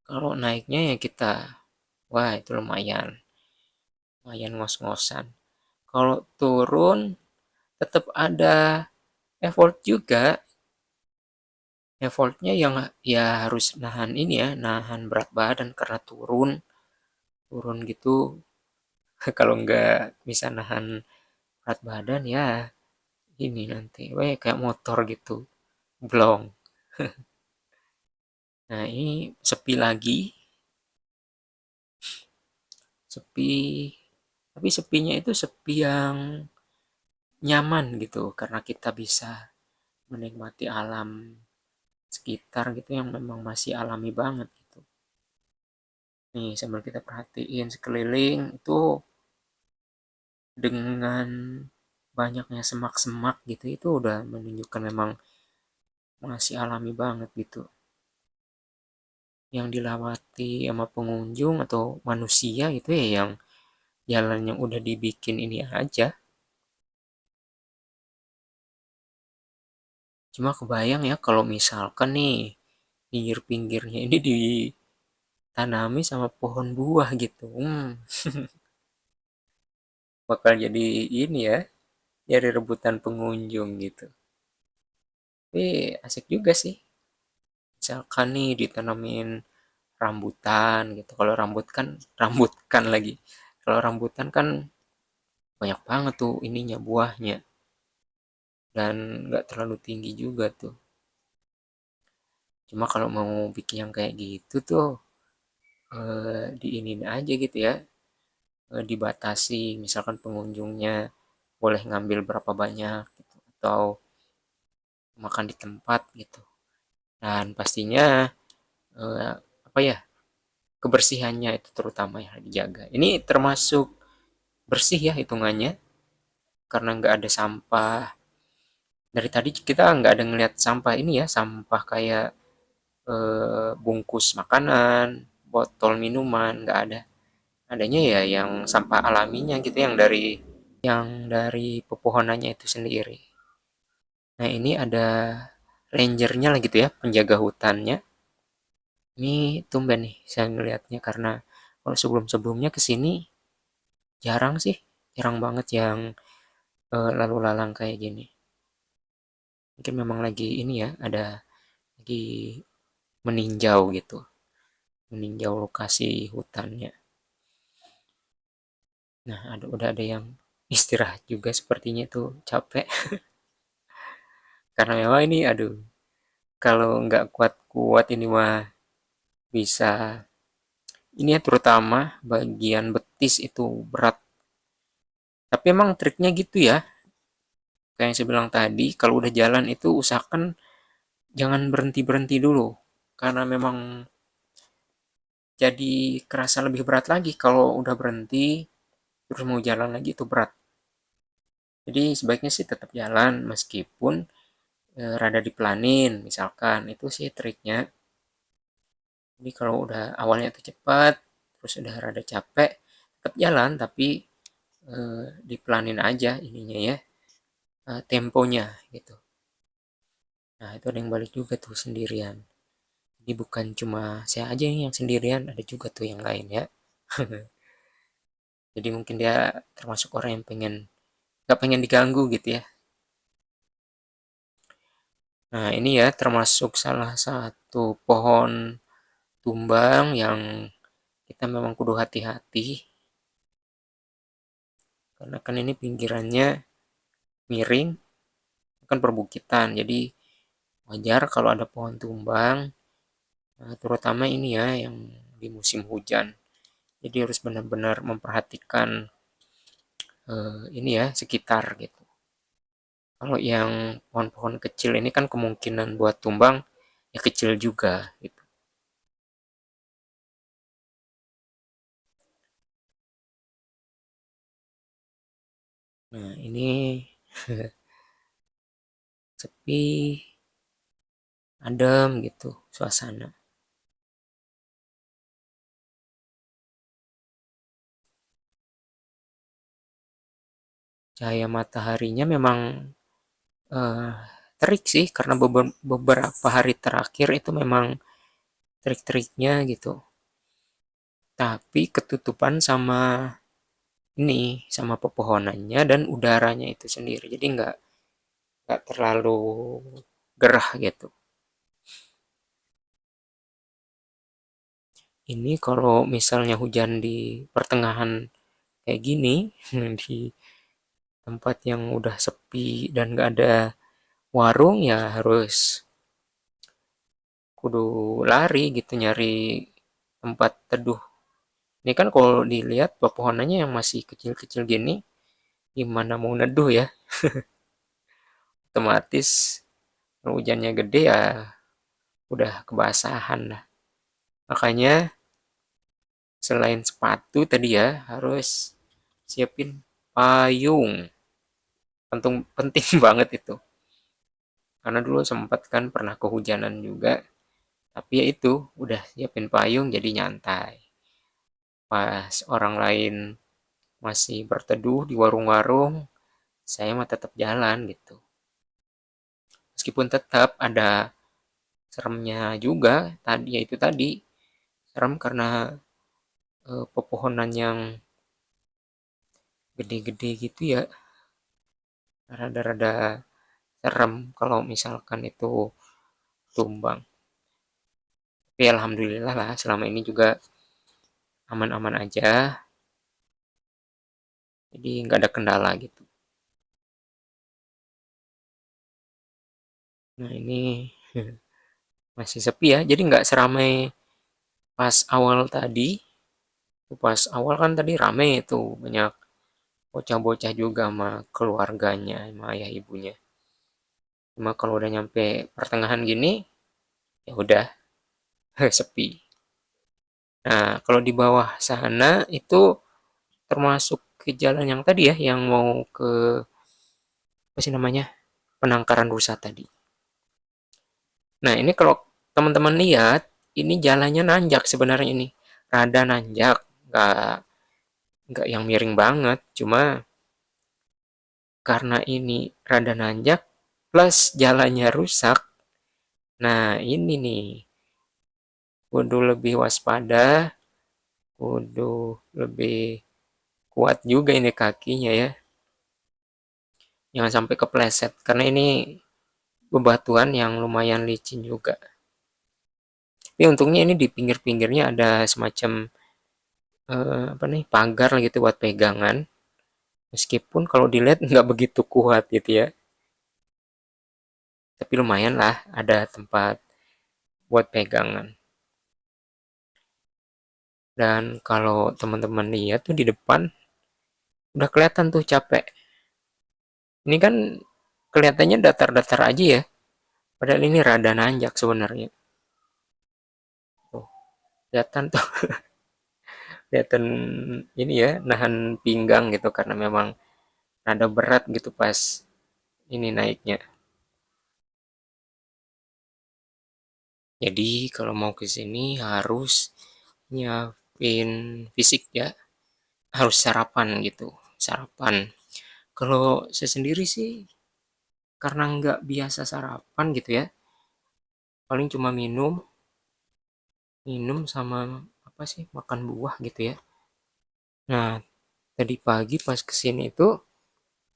Kalau naiknya ya kita, wah itu lumayan, lumayan ngos-ngosan. Kalau turun tetap ada effort juga. Effortnya yang ya harus nahan ini ya, nahan berat badan karena turun, turun gitu. Kalau nggak bisa nahan berat badan ya ini nanti, weh kayak motor gitu, blong. Nah ini sepi lagi, sepi, tapi sepinya itu sepi yang nyaman gitu, karena kita bisa menikmati alam sekitar gitu yang memang masih alami banget gitu. Nih sambil kita perhatiin sekeliling itu dengan banyaknya semak-semak gitu, itu udah menunjukkan memang masih alami banget gitu. Yang dilewati sama pengunjung atau manusia gitu ya yang jalan yang udah dibikin ini aja. Cuma kebayang ya kalau misalkan nih pinggir-pinggirnya ini ditanami sama pohon buah gitu. Bakal jadi ini ya, jadi rebutan pengunjung gitu. Tapi asik juga sih. Misalkan nih ditanamin rambutan gitu. Kalau rambutkan lagi. Kalau rambutan kan banyak banget tuh ininya buahnya dan nggak terlalu tinggi juga tuh. Cuma kalau mau bikin yang kayak gitu tuh diinin aja gitu ya, dibatasi. Misalkan pengunjungnya boleh ngambil berapa banyak gitu, atau makan di tempat gitu. Dan pastinya apa ya, kebersihannya itu terutama ya dijaga. Ini termasuk bersih ya hitungannya karena nggak ada sampah. Dari tadi kita nggak ada ngelihat sampah ini ya, sampah kayak bungkus makanan, botol minuman, nggak ada. Adanya ya yang sampah alaminya gitu yang dari pepohonannya itu sendiri. Nah ini ada rangernya lah gitu ya, penjaga hutannya. Ini tumben nih saya ngelihatnya karena kalau sebelum-sebelumnya kesini jarang sih, jarang banget yang lalu lalang kayak gini. Mungkin memang lagi ini ya, ada lagi meninjau gitu, meninjau lokasi hutannya. Nah, udah ada yang istirahat juga sepertinya tuh capek. Karena memang ini aduh, kalau nggak kuat-kuat ini mah bisa Ini ya terutama bagian betis itu berat. Tapi emang triknya gitu ya. Kayak yang saya bilang tadi, kalau udah jalan itu usahakan jangan berhenti-berhenti dulu. Karena memang jadi kerasa lebih berat lagi kalau udah berhenti terus mau jalan lagi itu berat. Jadi sebaiknya sih tetap jalan meskipun rada dipelanin misalkan itu sih triknya. Jadi kalau udah awalnya itu cepat terus udah rada capek tetap jalan tapi dipelanin aja ininya ya, temponya gitu. Nah itu ada yang balik juga tuh sendirian. Jadi bukan cuma saya aja nih yang sendirian, ada juga tuh yang lain ya. Jadi mungkin dia termasuk orang yang nggak pengen diganggu gitu ya. Nah ini ya termasuk salah satu pohon tumbang yang kita memang kudu hati-hati karena kan ini pinggirannya miring, kan perbukitan. Jadi wajar kalau ada pohon tumbang, terutama ini ya yang di musim hujan. Jadi harus benar-benar memperhatikan ini ya sekitar gitu. Kalau yang pohon-pohon kecil ini kan kemungkinan buat tumbang ya kecil juga gitu. Nah ini sepi, adem gitu suasana. Cahaya mataharinya memang eh, terik sih karena beberapa hari terakhir itu memang trik-triknya gitu. Tapi ketutupan sama ini sama pepohonannya dan udaranya itu sendiri. Jadi nggak terlalu gerah gitu. Ini kalau misalnya hujan di pertengahan kayak gini di tempat yang udah sepi dan nggak ada warung ya harus kudu lari gitu nyari tempat teduh. Ini kan kalau dilihat pepohonannya yang masih kecil-kecil gini, gimana mau neduh ya? Otomatis kalau hujannya gede ya udah kebasahan lah. Makanya selain sepatu tadi ya harus siapin payung. Penting banget itu. Karena dulu sempat kan pernah kehujanan juga. Tapi ya itu udah siapin payung jadi nyantai. Pas orang lain masih berteduh di warung-warung, saya mah tetap jalan gitu. Meskipun tetap ada seremnya juga, tadi ya itu tadi serem karena pepohonan yang gede-gede gitu ya, rada-rada serem kalau misalkan itu tumbang. Tapi alhamdulillah lah selama ini juga aman-aman aja, jadi nggak ada kendala gitu. Nah ini masih sepi ya, jadi nggak seramai pas awal tadi. Pas awal kan tadi rame itu banyak bocah-bocah juga sama keluarganya, sama ayah ibunya. Cuma kalau udah nyampe pertengahan gini, ya udah sepi. Nah, kalau di bawah sana itu termasuk ke jalan yang tadi ya, yang mau ke apa sih namanya? Penangkaran rusa tadi. Nah, ini kalau teman-teman lihat, ini jalannya nanjak sebenarnya ini. Rada nanjak, nggak yang miring banget, cuma karena ini rada nanjak plus jalannya rusak. Nah, ini nih kudu lebih waspada, kudu lebih kuat juga ini kakinya ya. Jangan sampai kepleset karena ini bebatuan yang lumayan licin juga. Tapi untungnya ini di pinggir-pinggirnya ada semacam apa nih pagar gitu buat pegangan. Meskipun kalau dilihat nggak begitu kuat gitu ya. Tapi lumayan lah ada tempat buat pegangan. Dan kalau teman-teman lihat tuh di depan udah kelihatan tuh capek. Ini kan kelihatannya datar-datar aja ya, padahal ini rada nanjak sebenarnya. Tuh, kelihatan tuh, kelihatan ini ya, nahan pinggang gitu karena memang rada berat gitu pas ini naiknya. Jadi kalau mau ke sini harus nyiapin fisik ya, harus sarapan gitu, sarapan. Kalau saya sendiri sih karena nggak biasa sarapan gitu ya, paling cuma minum, minum sama apa sih, makan buah gitu ya. Nah, tadi pagi pas kesini itu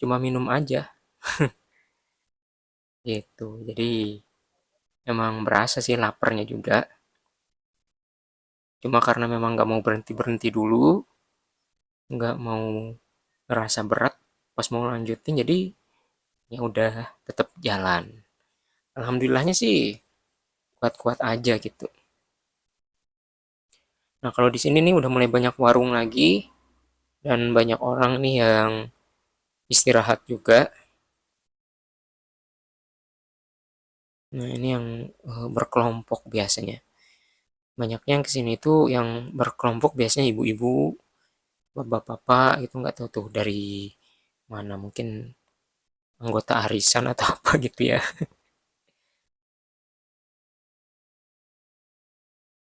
cuma minum aja gitu. Jadi emang berasa sih laparnya juga. Cuma karena memang nggak mau berhenti-berhenti dulu, nggak mau ngerasa berat pas mau lanjutin, jadi ya udah tetap jalan. Alhamdulillahnya sih kuat-kuat aja gitu. Nah, kalau di sini nih udah mulai banyak warung lagi dan banyak orang nih yang istirahat juga. Nah, ini yang berkelompok biasanya. Banyaknya yang kesini tuh yang berkelompok biasanya ibu-ibu, bapak-bapak itu nggak tahu tuh dari mana, mungkin anggota arisan atau apa gitu ya.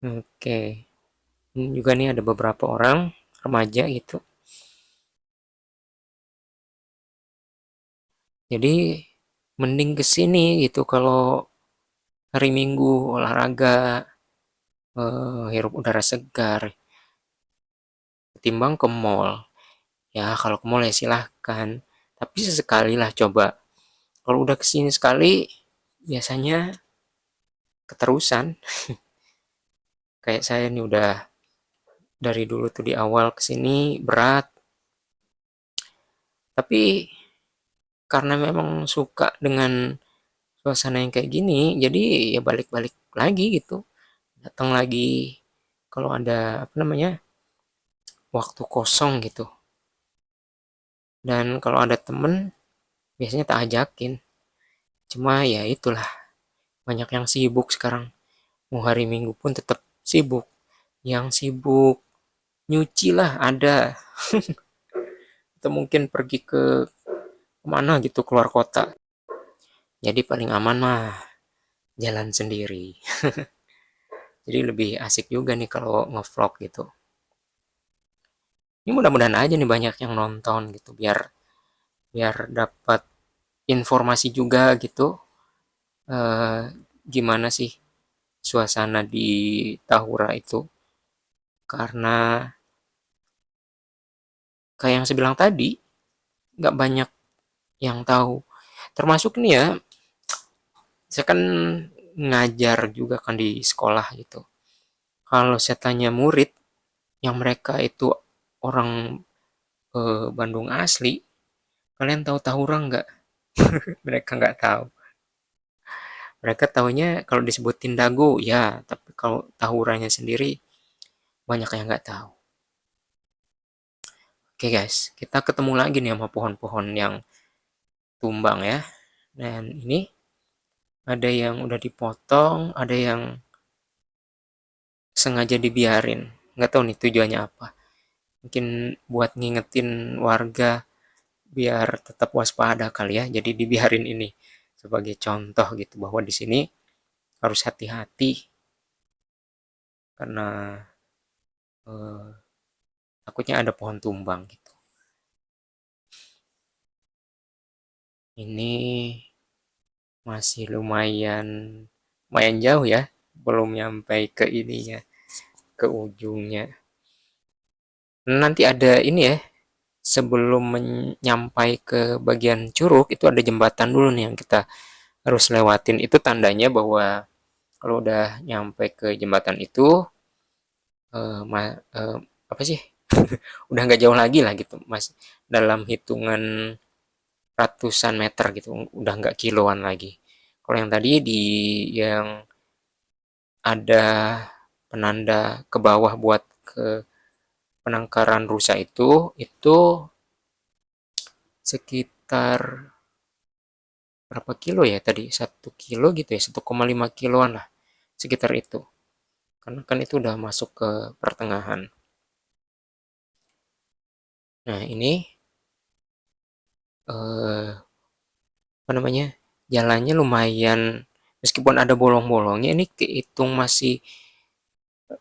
Oke, ini juga nih ada beberapa orang remaja gitu. Jadi mending kesini gitu kalau hari Minggu olahraga, hirup udara segar, ketimbang ke mall. Ya kalau ke mall ya silahkan, tapi sesekali lah coba. Kalau udah kesini sekali, biasanya keterusan. Kayak saya nih udah dari dulu tuh di awal kesini berat, tapi karena memang suka dengan suasana yang kayak gini, jadi ya balik-balik lagi gitu. Datang lagi kalau ada apa namanya waktu kosong gitu. Dan kalau ada temen, biasanya tak ajakin. Cuma ya itulah, banyak yang sibuk sekarang. Mau hari Minggu pun tetap sibuk. Yang sibuk nyuci lah ada. Atau mungkin pergi ke kemana gitu keluar kota. Jadi paling aman mah jalan sendiri. Jadi lebih asik juga nih kalau ngevlog gitu. Ini mudah-mudahan aja nih banyak yang nonton gitu biar biar dapat informasi juga gitu, eh, gimana sih suasana di Tahura itu. Karena kayak yang saya bilang tadi, nggak banyak yang tahu. Termasuk nih ya, saya kan ngajar juga kan di sekolah gitu. Kalau saya tanya murid yang mereka itu orang Bandung asli, kalian tahu Tahura nggak? Mereka nggak tahu. Mereka tahunya kalau disebutin dago, ya, tapi kalau Tahuranya sendiri banyak yang nggak tahu. Oke guys, kita ketemu lagi nih sama pohon-pohon yang tumbang ya. Dan ini ada yang udah dipotong, ada yang sengaja dibiarin. Nggak tahu nih tujuannya apa. Mungkin buat ngingetin warga biar tetap waspada kali ya. Jadi dibiarin ini sebagai contoh gitu bahwa di sini harus hati-hati karena eh, takutnya ada pohon tumbang gitu. Ini masih lumayan jauh ya, belum nyampe ke ininya, ke ujungnya. Nanti ada ini ya, sebelum menyampai ke bagian curug itu ada jembatan dulu nih yang kita harus lewatin. Itu tandanya bahwa kalau udah nyampe ke jembatan itu apa sih? Udah nggak jauh lagi lah gitu, Mas. Dalam hitungan ratusan meter gitu, udah nggak kiloan lagi. Kalau yang tadi yang ada penanda ke bawah buat ke penangkaran rusa itu sekitar berapa kilo ya tadi? 1 kilo gitu ya, 1,5 kiloan lah, sekitar itu. Karena kan itu udah masuk ke pertengahan. Nah, ini eh, apa namanya? Jalannya lumayan, meskipun ada bolong-bolongnya, ini kehitung masih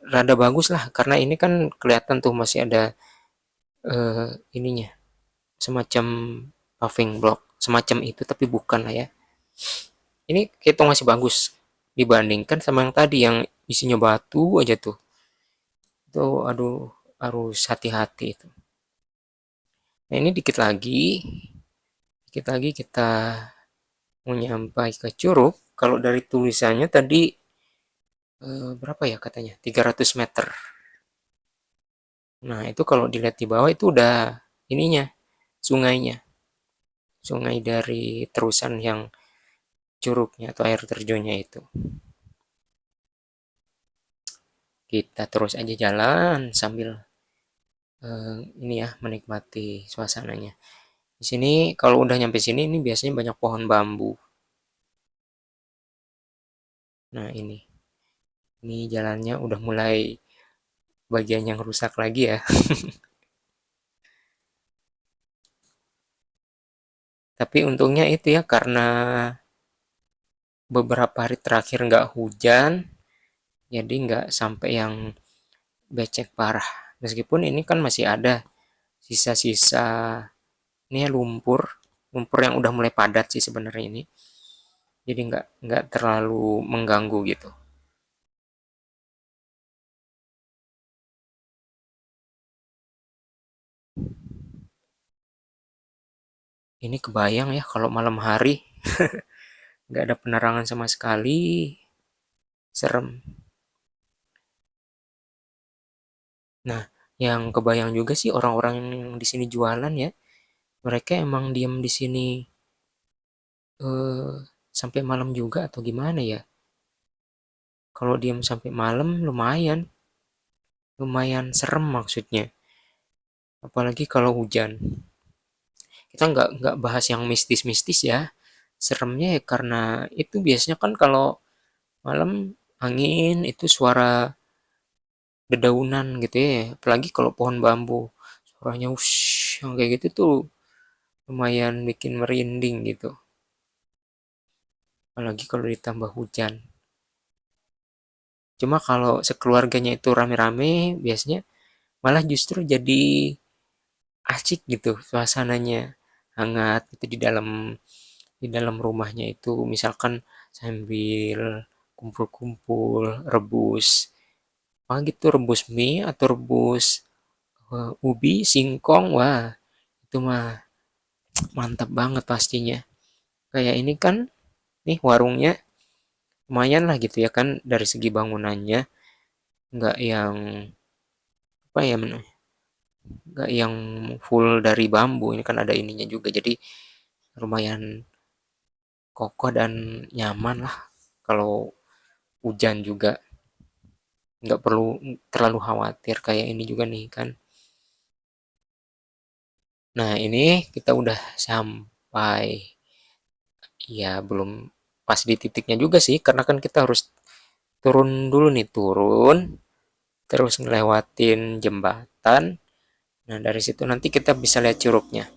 rada bagus lah, karena ini kan kelihatan tuh masih ada ininya, semacam paving block, semacam itu tapi bukan lah ya. Ini kehitung masih bagus dibandingkan sama yang tadi yang isinya batu aja tuh. Itu aduh, harus hati-hati itu. Nah, ini dikit lagi kita mau nyampai ke Curug. Kalau dari tulisannya tadi berapa ya katanya? 300 meter. Nah, itu kalau dilihat di bawah itu udah ininya, sungainya. Sungai dari terusan yang curugnya atau air terjunnya itu. Kita terus aja jalan sambil ini ya menikmati suasananya. Di sini kalau udah nyampe sini ini biasanya banyak pohon bambu. Nah, ini jalannya udah mulai bagian yang rusak lagi ya. Tapi untungnya itu ya karena beberapa hari terakhir nggak hujan, jadi nggak sampai yang becek parah. Meskipun ini kan masih ada sisa-sisa ini ya lumpur, lumpur yang udah mulai padat sih sebenarnya ini. Jadi nggak terlalu mengganggu gitu. Ini kebayang ya kalau malam hari nggak ada penerangan sama sekali, serem. Nah, yang kebayang juga sih orang-orang yang di sini jualan ya, mereka emang diam di sini eh, sampai malam juga atau gimana ya? Kalau diam sampai malam lumayan, lumayan serem maksudnya. Apalagi kalau hujan. Kita nggak bahas yang mistis-mistis ya. Seremnya ya karena itu biasanya kan kalau malam angin itu suara dedaunan gitu ya. Apalagi kalau pohon bambu. Suaranya wush, yang kayak gitu tuh lumayan bikin merinding gitu. Apalagi kalau ditambah hujan. Cuma kalau sekeluarganya itu rame-rame, biasanya malah justru jadi asik gitu suasananya, hangat itu di dalam rumahnya itu misalkan sambil kumpul-kumpul rebus apa gitu, rebus mie atau rebus ubi singkong, wah itu mah mantap banget pastinya. Kayak ini kan nih warungnya lumayan lah gitu ya kan dari segi bangunannya, nggak yang apa ya, nggak yang full dari bambu, ini kan ada ininya juga jadi lumayan kokoh dan nyaman lah kalau hujan juga, nggak perlu terlalu khawatir kayak ini juga nih kan. Nah, ini kita udah sampai, ya belum pas di titiknya juga sih karena kan kita harus turun dulu nih, turun terus ngelewatin jembatan. Nah, dari situ nanti kita bisa lihat curugnya.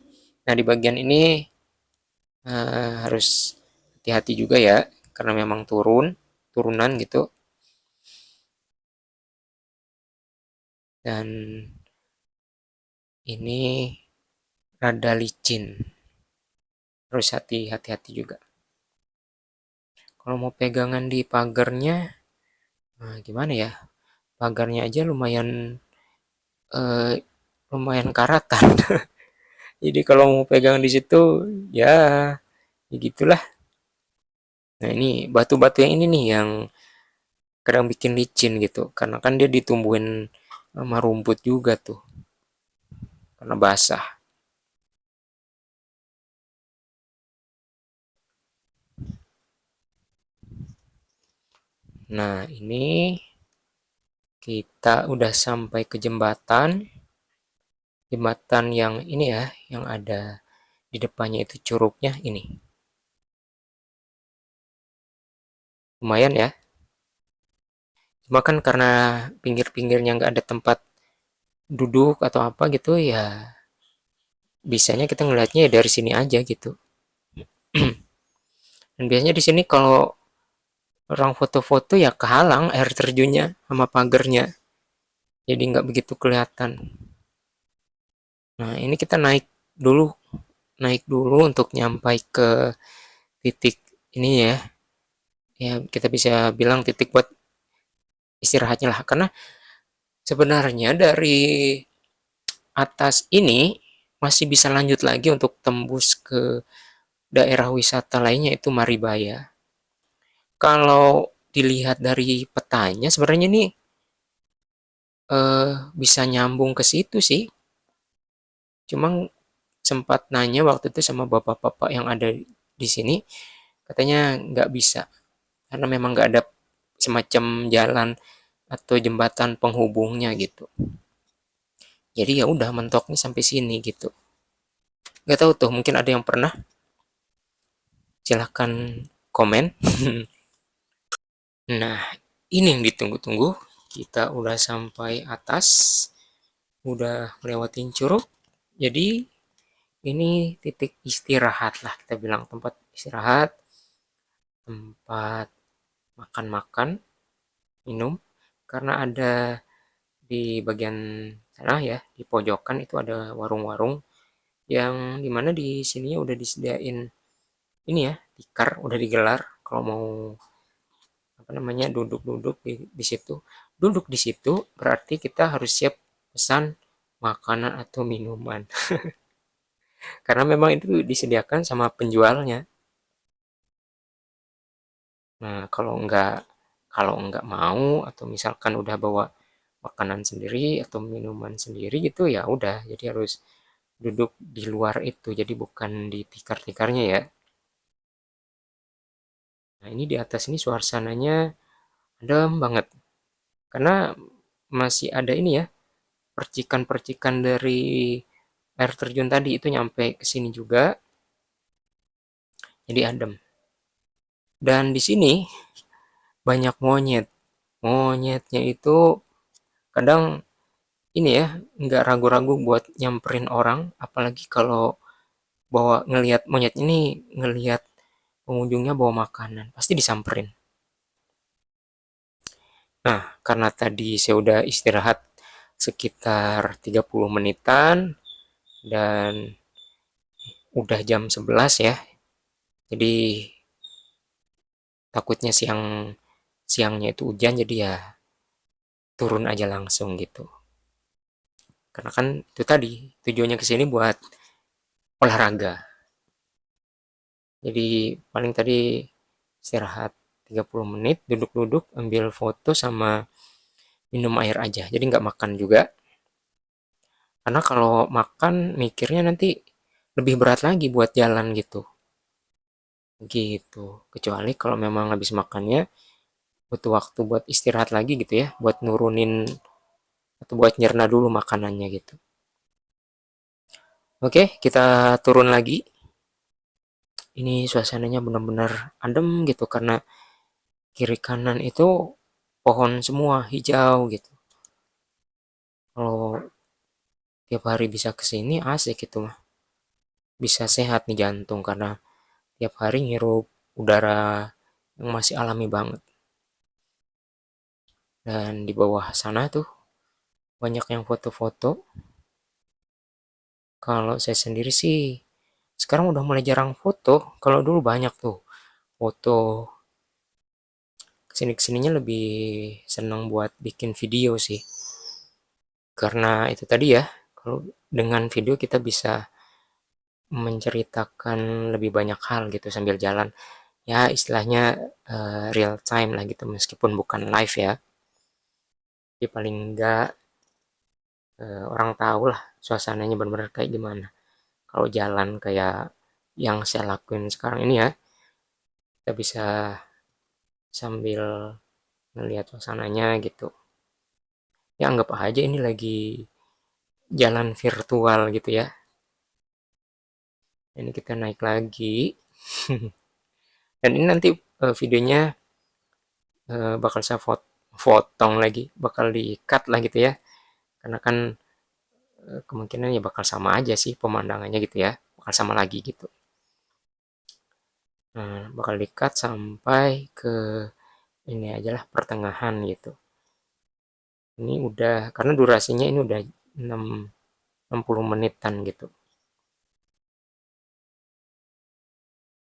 Nah, di bagian ini harus hati-hati juga ya karena memang turunan gitu, dan ini rada licin, harus hati-hati juga. Kalau mau pegangan di pagarnya, nah gimana ya? Pagarnya aja eh, lumayan karatan. Jadi kalau mau pegang di situ, ya, ya gitulah. Nah, ini batu-batu yang ini nih yang kadang bikin licin gitu. Karena kan dia ditumbuhin sama rumput juga tuh, karena basah. Nah, ini Kita udah sampai ke jembatan. Jembatan yang ini ya, yang ada di depannya itu curugnya ini. Lumayan ya. Cuma kan karena pinggir-pinggirnya nggak ada tempat duduk atau apa gitu ya, bisanya kita ngelihatnya ya dari sini aja gitu. Dan biasanya di sini kalau orang foto-foto ya kehalang air terjunnya sama pagernya. Jadi nggak begitu kelihatan. Nah, ini kita naik dulu untuk nyampai ke titik ini ya. Ya, kita bisa bilang titik buat istirahatnya lah. Karena sebenarnya dari atas ini masih bisa lanjut lagi untuk tembus ke daerah wisata lainnya itu Maribaya. Kalau dilihat dari petanya sebenarnya ini bisa nyambung ke situ sih. Cuma sempat nanya waktu itu sama bapak-bapak yang ada di sini, katanya nggak bisa karena memang nggak ada semacam jalan atau jembatan penghubungnya gitu. Jadi ya udah mentoknya sampai sini gitu. Nggak tahu tuh, mungkin ada yang pernah. Silahkan komen. Nah, ini yang ditunggu-tunggu. Kita udah sampai atas, udah lewatin curug. Jadi ini titik istirahat lah, kita bilang tempat istirahat, tempat makan-makan, minum. Karena ada di bagian sana ya, di pojokan itu ada warung-warung yang dimana di sininya udah disediain ini ya, tikar udah digelar kalau mau apa namanya duduk-duduk di situ. Duduk di situ berarti kita harus siap pesan makanan atau minuman. Karena memang itu disediakan sama penjualnya. Nah, kalau nggak mau atau misalkan udah bawa makanan sendiri atau minuman sendiri gitu ya udah jadi harus duduk di luar itu jadi bukan di tikar-tikarnya ya. Nah, ini di atas ini suasananya adem banget karena masih ada ini ya percikan-percikan dari air terjun tadi itu nyampe ke sini juga jadi adem. Dan di sini banyak monyet. Monyetnya itu kadang ini ya nggak ragu-ragu buat nyamperin orang apalagi kalau bawa ngelihat monyet ini ngelihat pengunjungnya bawa makanan pasti disamperin. Nah, karena tadi saya udah istirahat sekitar 30 menitan dan udah jam 11 ya. Jadi takutnya siangnya itu hujan jadi ya turun aja langsung gitu. Karena kan itu tadi tujuannya ke sini buat olahraga. Jadi paling tadi istirahat 30 menit, duduk-duduk, ambil foto sama minum air aja. Jadi nggak makan juga. Karena kalau makan mikirnya nanti lebih berat lagi buat jalan gitu. Gitu. Kecuali kalau memang habis makannya butuh waktu buat istirahat lagi gitu ya, buat nurunin atau buat nyerna dulu makanannya gitu. Oke, kita turun lagi. Ini suasananya benar-benar adem gitu karena kiri kanan itu pohon semua hijau gitu. Kalau tiap hari bisa ke sini asik gitu mah. Bisa sehat nih jantung karena tiap hari ngirup udara yang masih alami banget. Dan di bawah sana tuh banyak yang foto-foto. Kalau saya sendiri sih sekarang udah mulai jarang foto. Kalau dulu banyak tuh foto kesini kesininya lebih senang buat bikin video sih. Karena itu tadi ya, kalau dengan video kita bisa menceritakan lebih banyak hal gitu sambil jalan. Ya istilahnya real time lah gitu meskipun bukan live ya. Jadi paling enggak orang tahu lah suasananya benar-benar kayak gimana. Kalau jalan kayak yang saya lakuin sekarang ini ya, kita bisa sambil ngelihat suasananya gitu. Ya anggap aja ini lagi jalan virtual gitu ya. Ini kita naik lagi. Dan ini nanti videonya bakal saya potong lagi, bakal di-cut lah gitu ya. Karena kan kemungkinan ya bakal sama aja sih pemandangannya gitu ya. Bakal sama lagi gitu. Nah, bakal di-cut sampai ke ini aja lah pertengahan gitu. Ini udah karena durasinya ini udah 60 menitan gitu.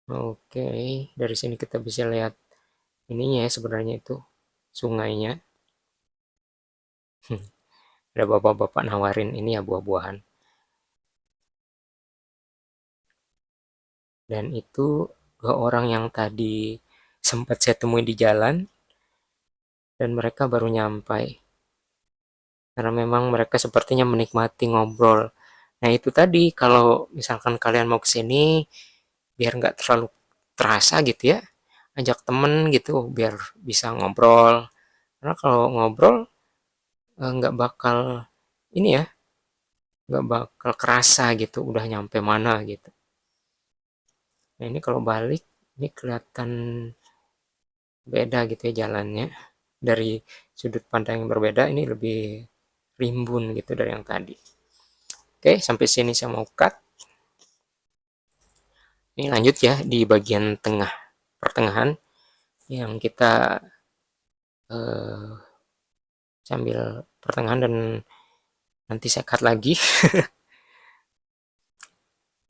Oke, dari sini kita bisa lihat ininya ya sebenarnya itu sungainya. Ada bapak-bapak nawarin ini ya buah-buahan. Dan itu dua orang yang tadi sempat saya temui di jalan dan mereka baru nyampai. Karena memang mereka sepertinya menikmati ngobrol. Nah itu tadi kalau misalkan kalian mau kesini biar nggak terlalu terasa gitu ya, ajak temen gitu biar bisa ngobrol. Karena kalau ngobrol nggak bakal ini ya, nggak bakal kerasa gitu udah nyampe mana gitu. Nah ini kalau balik ini kelihatan beda gitu ya jalannya dari sudut pandang yang berbeda ini lebih rimbun gitu dari yang tadi. Oke sampai sini saya mau cut. Ini lanjut ya di bagian tengah pertengahan yang kita eh, sambil pertengahan dan nanti saya cut lagi.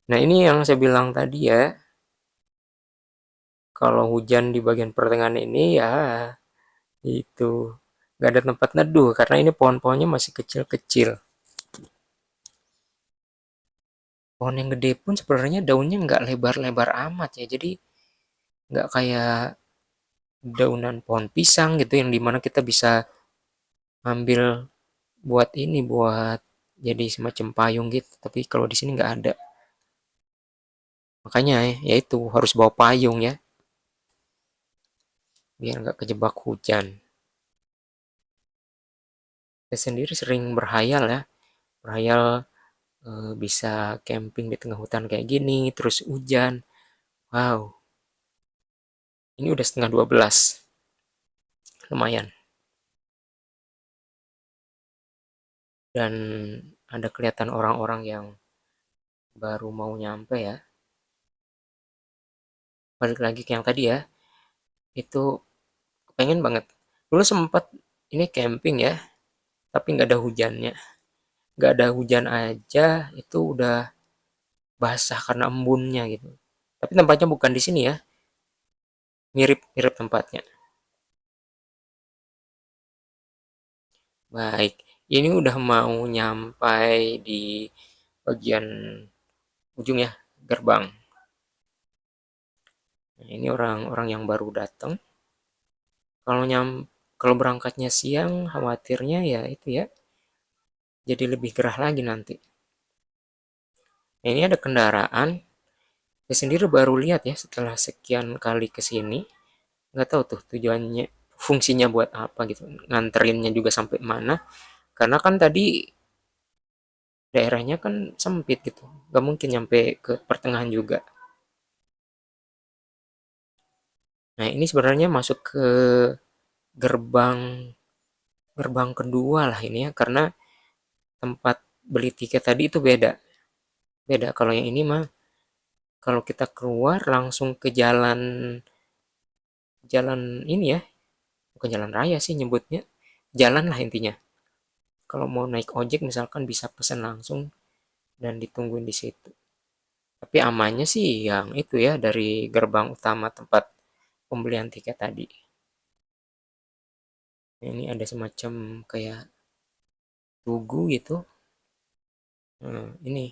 Nah ini yang saya bilang tadi ya, kalau hujan di bagian pertengahan ini ya itu nggak ada tempat neduh karena ini pohon-pohonnya masih kecil-kecil. Pohon yang gede pun sebenarnya daunnya nggak lebar-lebar amat ya, jadi nggak kayak daunan pohon pisang gitu yang dimana kita bisa ambil buat ini buat jadi semacam payung gitu. Tapi kalau di sini nggak ada. Makanya ya itu harus bawa payung ya biar nggak kejebak hujan. Saya sendiri sering berhayal ya, berhayal bisa camping di tengah hutan kayak gini, terus hujan. Wow, ini udah setengah 12, lumayan. Dan ada kelihatan orang-orang yang baru mau nyampe ya. Balik lagi ke yang tadi ya, itu pengen banget. Dulu sempat ini camping ya, tapi nggak ada hujannya. Nggak ada hujan aja, itu udah basah karena embunnya gitu. Tapi tempatnya bukan di sini ya, mirip-mirip tempatnya. Baik, ini udah mau nyampai di bagian ujung ya, gerbang. Nah, ini orang-orang yang baru datang. Kalau kalau berangkatnya siang, khawatirnya ya itu ya, jadi lebih gerah lagi nanti. Nah, ini ada kendaraan. Saya sendiri baru lihat ya setelah sekian kali ke sini. Nggak tahu tuh tujuannya, fungsinya buat apa gitu. Nganterinnya juga sampai mana. Karena kan tadi daerahnya kan sempit gitu. Nggak mungkin nyampe ke pertengahan juga. Nah, ini sebenarnya masuk ke gerbang gerbang kedua lah ini ya, karena tempat beli tiket tadi itu beda. Beda kalau yang ini mah kalau kita keluar langsung ke jalan jalan ini ya, bukan jalan raya sih nyebutnya. Jalan lah intinya. Kalau mau naik ojek misalkan bisa pesan langsung dan ditungguin di situ. Tapi amannya sih yang itu ya dari gerbang utama tempat pembelian tiket tadi. Ini ada semacam kayak tugu gitu. Nah, ini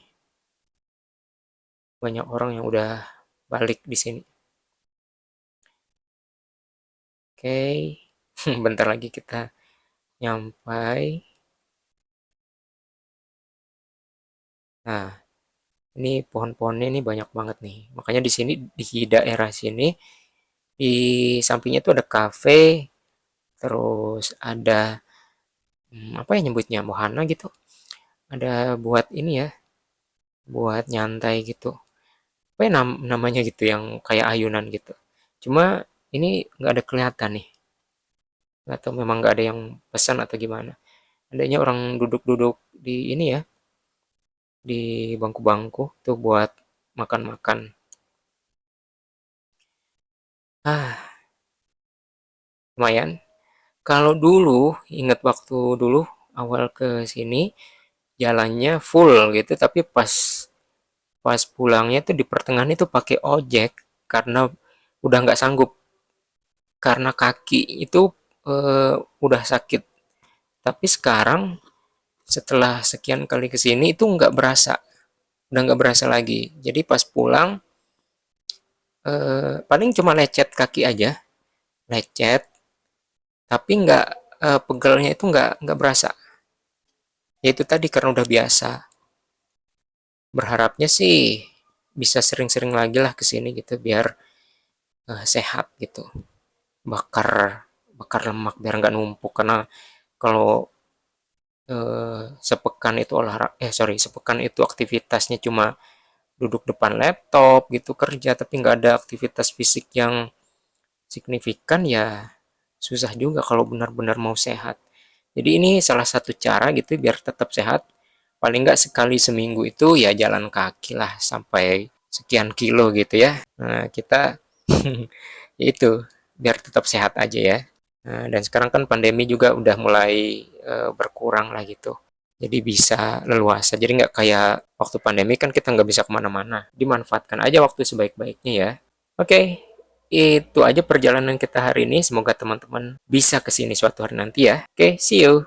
banyak orang yang udah balik di sini. Oke, bentar lagi kita nyampai. Nah, ini pohon-pohonnya ini banyak banget nih. Makanya di sini di daerah sini di sampingnya tuh ada kafe, terus ada apa ya nyebutnya, wahana gitu. Ada buat ini ya, buat nyantai gitu. Apa ya namanya gitu yang kayak ayunan gitu. Cuma ini nggak ada kelihatan nih. Atau memang nggak ada yang pesan atau gimana. Adanya orang duduk-duduk di ini ya, di bangku-bangku tuh buat makan-makan. Ah, lumayan. Kalau dulu, ingat waktu dulu awal ke sini, jalannya full gitu, tapi pas pas pulangnya tuh di pertengahan itu pakai ojek karena udah nggak sanggup, karena kaki itu udah sakit. Tapi sekarang setelah sekian kali ke sini itu nggak berasa, udah nggak berasa lagi. Jadi pas pulang paling cuma lecet kaki aja, lecet, tapi nggak pegelnya itu nggak berasa. Ya itu tadi karena udah biasa. Berharapnya sih bisa sering-sering lagi lah ke sini gitu biar sehat gitu. Bakar bakar lemak biar nggak numpuk karena kalau sepekan itu sepekan itu aktivitasnya cuma duduk depan laptop gitu kerja tapi nggak ada aktivitas fisik yang signifikan ya susah juga kalau benar-benar mau sehat. Jadi ini salah satu cara gitu biar tetap sehat. Paling nggak sekali seminggu itu ya jalan kaki lah sampai sekian kilo gitu ya. Nah, kita itu biar tetap sehat aja ya. Nah, dan sekarang kan pandemi juga udah mulai berkurang lah gitu. Jadi bisa leluasa. Jadi nggak kayak waktu pandemi kan kita nggak bisa kemana-mana. Dimanfaatkan aja waktu sebaik-baiknya ya. Oke, itu aja perjalanan kita hari ini. Semoga teman-teman bisa kesini suatu hari nanti ya. Oke, see you.